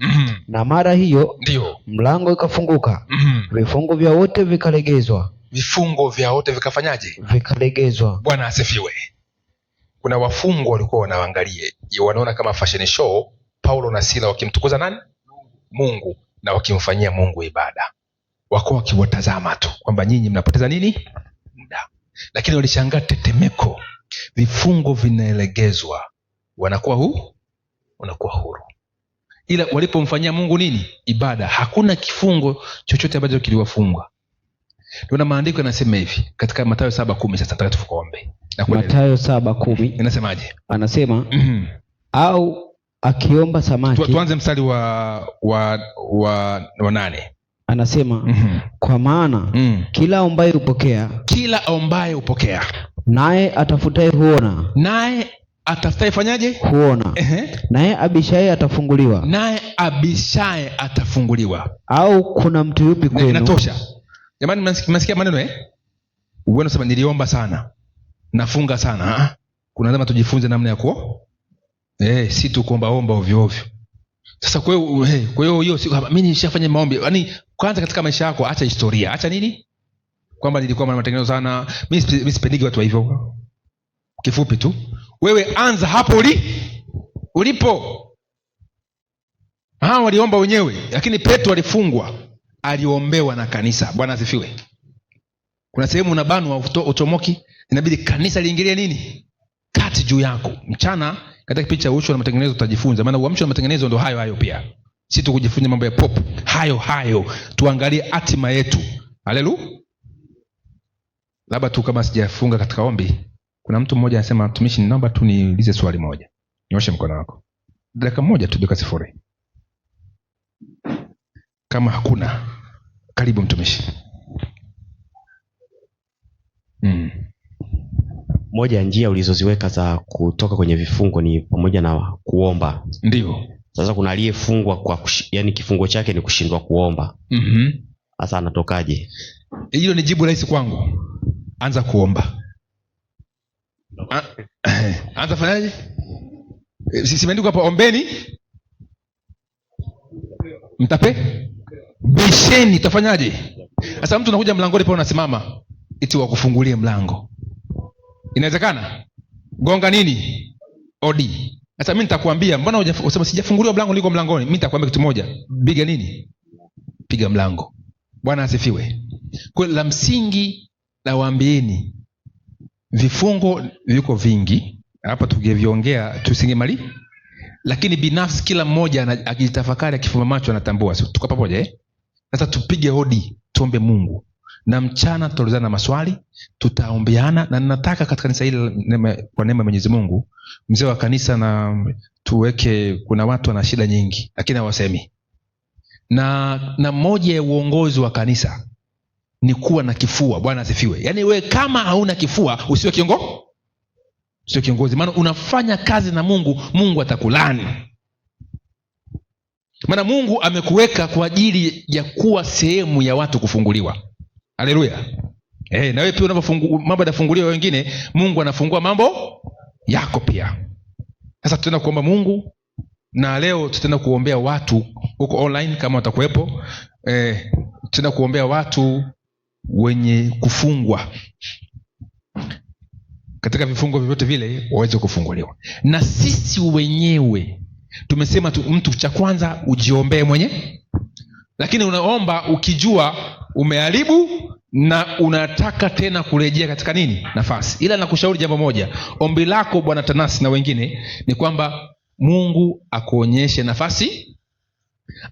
Na mara hiyo mlango ikafunguka. Vifungo vya wote vikalegezwa. vifungo vya wote vikafanyaje? Vikalegezwa. Bwana asifiwe. Kuna wafungwa walikuwa wanaangalie, wanaona kama fashion show, Paulo na Sila wakimtukuza nani? Mungu, na wakimfanyia Mungu ibada. Wako wakiwatazama tu kwamba nyinyi mnapoteza nini? Muda. Lakini walishangaa tetemeko, vifungo vinaelegezwa, wanakuwa huru. Ila walipomfanyia Mungu nini? Ibada. Hakuna kifungo chochote ambacho kiliwafunga. Ndio maandiko yanasema hivi katika Mathayo 7:10. Sasa nataka tuombe. Mathayo 7:10 inasemaje? Anasema au akiomba samaki. Tuanze mstari wa 8. Anasema kwa maana kila aombaye hupokea, naye atafutaye huona, naye atafutaye fanyaje? Huona. Naye abishaye atafunguliwa. Au kuna mtu yupi kwenu? Inatosha. Jamani, mnasikia maneno Wewe unasema niliomba sana, nafunga sana. Kuna lazima tujifunze namna ya si tu kuomba ovyo ovyo. Sasa kwa hiyo hiyo mimi nishafanya maombi. Yaani kwanza katika maisha yako acha historia. Acha nini? Kwamba nilikuwa na matengenezo sana. Mimi sipendigi watu wa hivyo. Kifupi tu, wewe anza hapo ulipo. Waliomba wenyewe, lakini Petro alifungwa, aliombewa na kanisa. Bwana asifiwe. Kuna sehemu unabanwa utomoki, inabidi kanisa liingilie nini? Kati juu yako. Mchana katika kipindi cha uamsho na matengenezo tutajifunza, maana uamsho na matengenezo ndio hayo pia. Si tu kujifunza mambo ya pop, hayo tuangalie hatima yetu. Haleluya. Labda tu kama sijafunga katika ombi, kuna mtu mmoja anasema, mtumishi, naomba tu niulize swali moja. Nyosha mkono wako. Dakika moja tu, dakika 0. Kama hakuna, karibu mtumishi. Moja ya njia ulizoziweka za kutoka kwenye vifungo ni pamoja na kuomba. Ndio. Sasa kuna aliyefungwa yani kifungo chake ni kushindwa kuomba. Sasa anatokaje? Hilo ni jibu rahisi kwangu. Anza kuomba. Anza fanyaje? Simeandika hapa, ombeni mtape, bisheni tafanyaje? Sasa mtu unakuja mlangoni pale unasimama, iti wakufungulie mlango. Inawezekana? Gonga nini? Odi. Sasa mimi nitakwambia, mbona unasema sijafunguliwa mlango, niko mlangoni? Mimi nitakwambia kitu moja, piga nini? Piga mlango. Bwana asifiwe. Kwa la msingi na waambieni, vifungo viko vingi hapa, tungeviongea tusingemali, lakini binafsi kila mmoja akitafakari, akifumba macho anatambua. Tuko pamoja Sasa tupige hodi, tuombe Mungu, na mchana tutaulizana maswali, tutaombeana. Na ninataka katika kanisa hili kwa neema ya Mwenyezi Mungu, mzee wa kanisa na tuweke, kuna watu wana shida nyingi lakini hawasemi, na moja ya uongozi wa kanisa ni kuwa na kifua. Bwana asifiwe. Yaani wewe kama hauna kifua usiwe kiongozi, maana unafanya kazi na Mungu atakulani. Maana Mungu amekuweka kwa ajili ya kuwa sehemu ya watu kufunguliwa. Haleluya. Na wewe pia unapofungua mambo yanafunguliwa wengine, Mungu anafungua mambo yako pia. Sasa tutaenda kuomba Mungu, na leo tutaenda kuombea watu huko online kama watakuwepo. Tutaenda kuombea watu wenye kufungwa katika vifungo vyovyote vile, waweze kufunguliwa. Na sisi wenyewe tumesema mtu cha kwanza ujiombee mwenyewe, lakini unaomba ukijua umeharibu na unataka tena kurejea katika nini? Nafasi. Ila nakushauri jambo moja, ombi lako Bwana Tanasi na wengine ni kwamba Mungu akuonyeshe nafasi,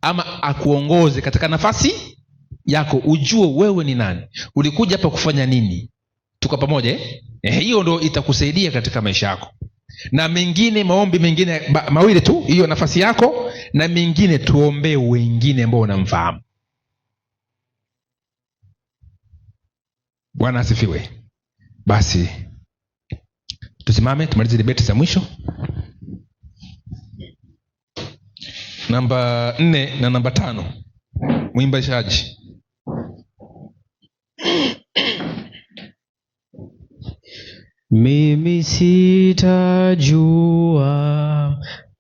ama akuongoze katika nafasi yako, ujue wewe ni nani, ulikuja hapa kufanya nini. Tuko pamoja hiyo ndio itakusaidia katika maisha yako. Na mengine, maombi mengine mawili tu, hiyo nafasi yako, na mengine tuombee wengine ambao unamfahamu. Bwana asifiwe. Basi tusimame tumalize debate za mwisho, namba 4 na namba 5. Mwimbaji. Mimi sitajua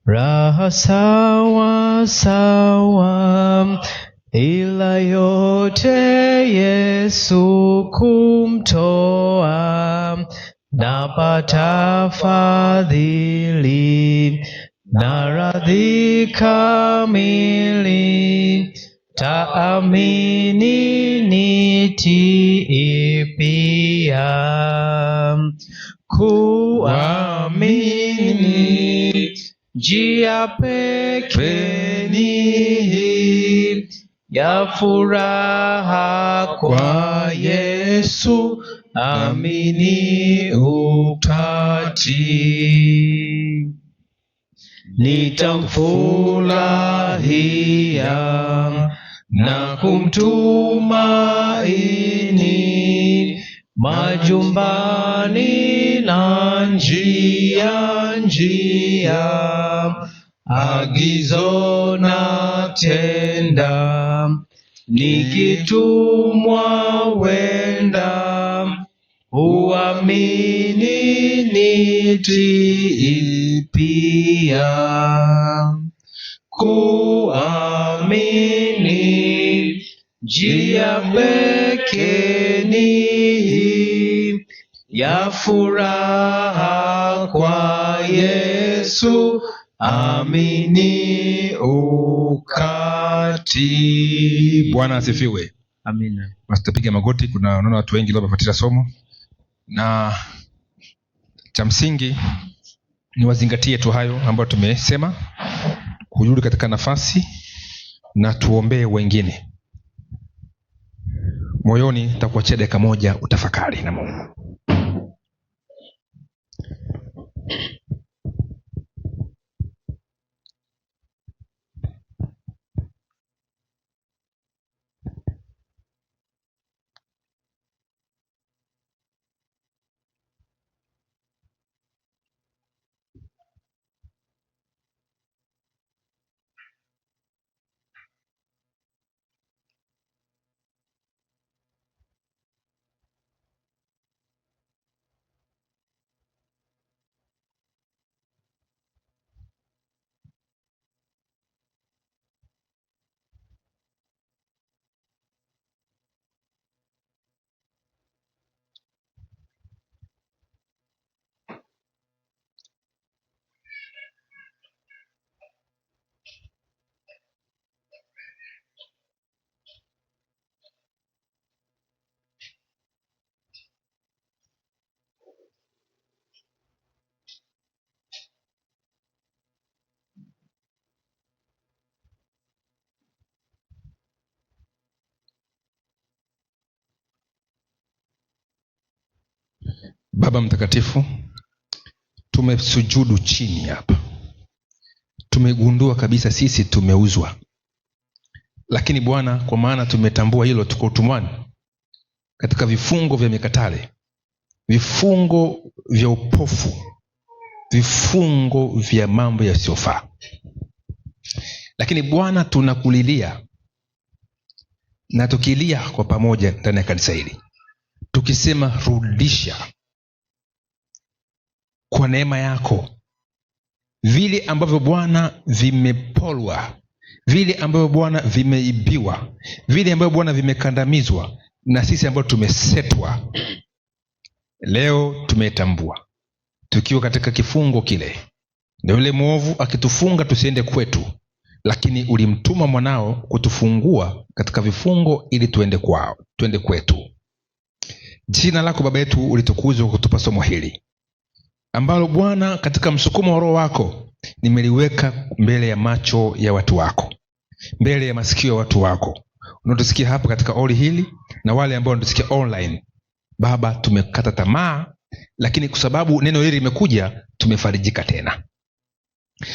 raha sawa sawa ila yote Yesu kumtoa, napata fadhili na radhi kamili, taamini nitii pia, kuamini njia pekee ni ya furaha kwa Yesu, amini utatii. Nitamfurahia na kumtumaini, majumbani na njia, agizo na tenda, nikitumwa wenda, uamini nitii pia, kuamini njia pekee ni ya furaha kwa Yesu, amini ukati. Bwana asifiwe. Amina. Basi tutapiga magoti. Naona watu wengi leo wamefuatilia somo, na cha msingi ni wazingatie tu hayo ambayo tumesema, kurudi katika nafasi na tuombee wengine. Moyoni takuachia dakika moja utafakari na Mungu. Baba mtakatifu, tumesujudu chini hapa, tumegundua kabisa sisi tumeuzwa, lakini Bwana, kwa maana tumetambua hilo, tuko utumwani katika vifungo vya mikatale, vifungo vya upofu, vifungo vya mambo yasiyofaa. Lakini Bwana, tunakulilia na tukilia kwa pamoja ndani ya kanisa hili, tukisema rudisha kwa neema yako vile ambavyo Bwana vimepolwa, vile ambavyo Bwana vimeibiwa, vile ambavyo Bwana vimekandamizwa na sisi ambao tumesetwa. Leo tumetambua tukiwa katika kifungo kile, na yule mwovu akitufunga tusiende kwetu, lakini ulimtuma mwanao kutufungua katika vifungo ili tuende kwetu. Jina lako Baba yetu ulitukuzwa kutupa somo hili ambalo Bwana, katika msukumo wa Roho wako nimeliweka mbele ya macho ya watu wako, mbele ya masikio ya watu wako unaotusikia hapa katika oli hili na wale ambao wanatusikia online. Baba, tumekata tamaa, lakini kwa sababu neno hili limekuja tumefarijika tena.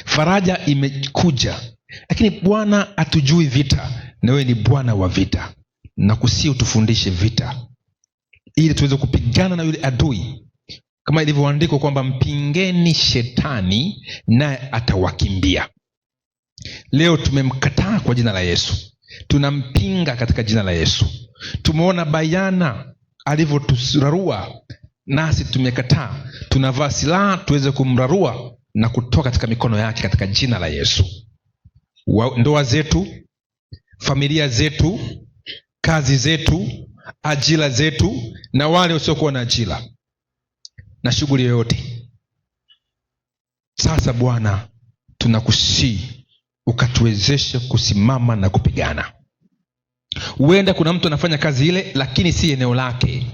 Faraja imekuja, lakini Bwana hatujui vita, na wewe ni Bwana wa vita, na kusi utufundishe vita ili tuweze kupigana na yule adui, kama ilivyoandikwa kwamba mpingeni shetani naye atawakimbia. Leo tumemkataa kwa jina la Yesu, tunampinga katika jina la Yesu. Tumeona bayana alivyoturarua, nasi tumekataa. Tunavaa silaha tuweze kumrarua na kutoka katika mikono yake katika jina la Yesu. Ndoa zetu, familia zetu, kazi zetu, ajira zetu, na wale wasiokuwa na ajira na shughuli yoyote. Sasa Bwana, tunakusihi ukatuwezeshe kusimama na kupigana. Huenda kuna mtu anafanya kazi ile lakini si eneo lake.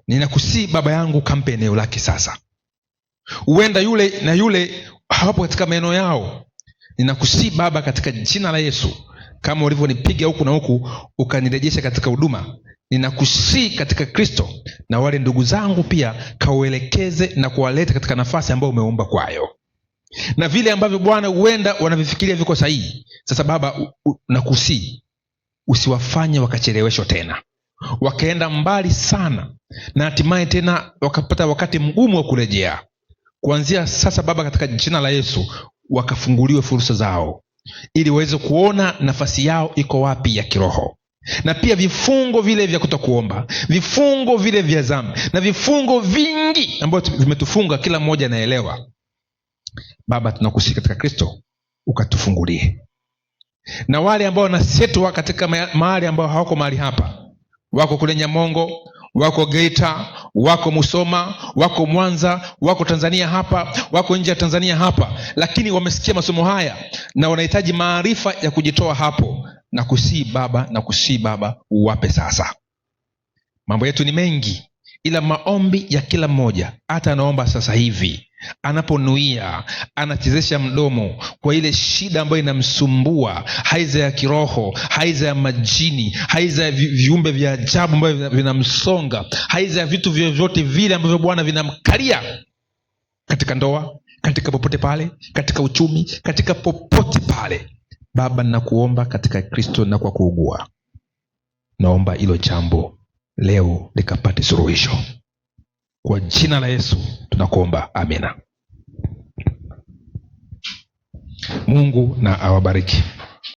Ninakusihi Baba yangu, kampe eneo lake sasa. Huenda yule na yule hawapo katika maeneo yao. Ninakusihi Baba, katika jina la Yesu, kama ulivyonipiga huku na huku ukanirejesha katika huduma, ninakusihi katika Kristo, na wale ndugu zangu pia kauelekeze na kuwaleta katika nafasi ambayo umeumba kwayo, na vile ambavyo Bwana huenda wanavifikiria viko sahihi. Sasa Baba, nakusihi usiwafanye wakacheleweshwa tena, wakaenda mbali sana, na hatimaye tena wakapata wakati mgumu wa kurejea. Kuanzia sasa Baba, katika jina la Yesu, wakafunguliwe fursa zao, ili waweze kuona nafasi yao iko wapi ya kiroho, na pia vifungo vile vya kutokuomba, vifungo vile vya dhambi, na vifungo vingi ambavyo vimetufunga, kila mmoja anaelewa. Baba, tunakusihi katika Kristo ukatufungulie. Na wale ambao wanasetwa katika mahali ambao hawako mahali hapa, wako kule Nyamongo, wako Geita, wako Musoma, wako Mwanza, wako Tanzania hapa, wako nje ya Tanzania hapa, lakini wamesikia masomo haya na wanahitaji maarifa ya kujitoa hapo, na kusihi Baba uwape sasa. Mambo yetu ni mengi, ila maombi ya kila mmoja, hata anaomba sasa hivi, anaponuia, anachezesha mdomo kwa ile shida ambayo inamsumbua, haiza ya kiroho, haiza ya majini, haiza ya viumbe vya ajabu ambavyo vinamsonga, haiza ya vitu vyovyote vile ambavyo Bwana vinamkalia katika ndoa, katika popote pale, katika uchumi, katika popote pale. Baba, ninakuomba katika Kristo, na kwa kuugua naomba hilo jambo leo likapate suluhisho. Kwa jina la Yesu tunakuomba, amina. Mungu na awabariki.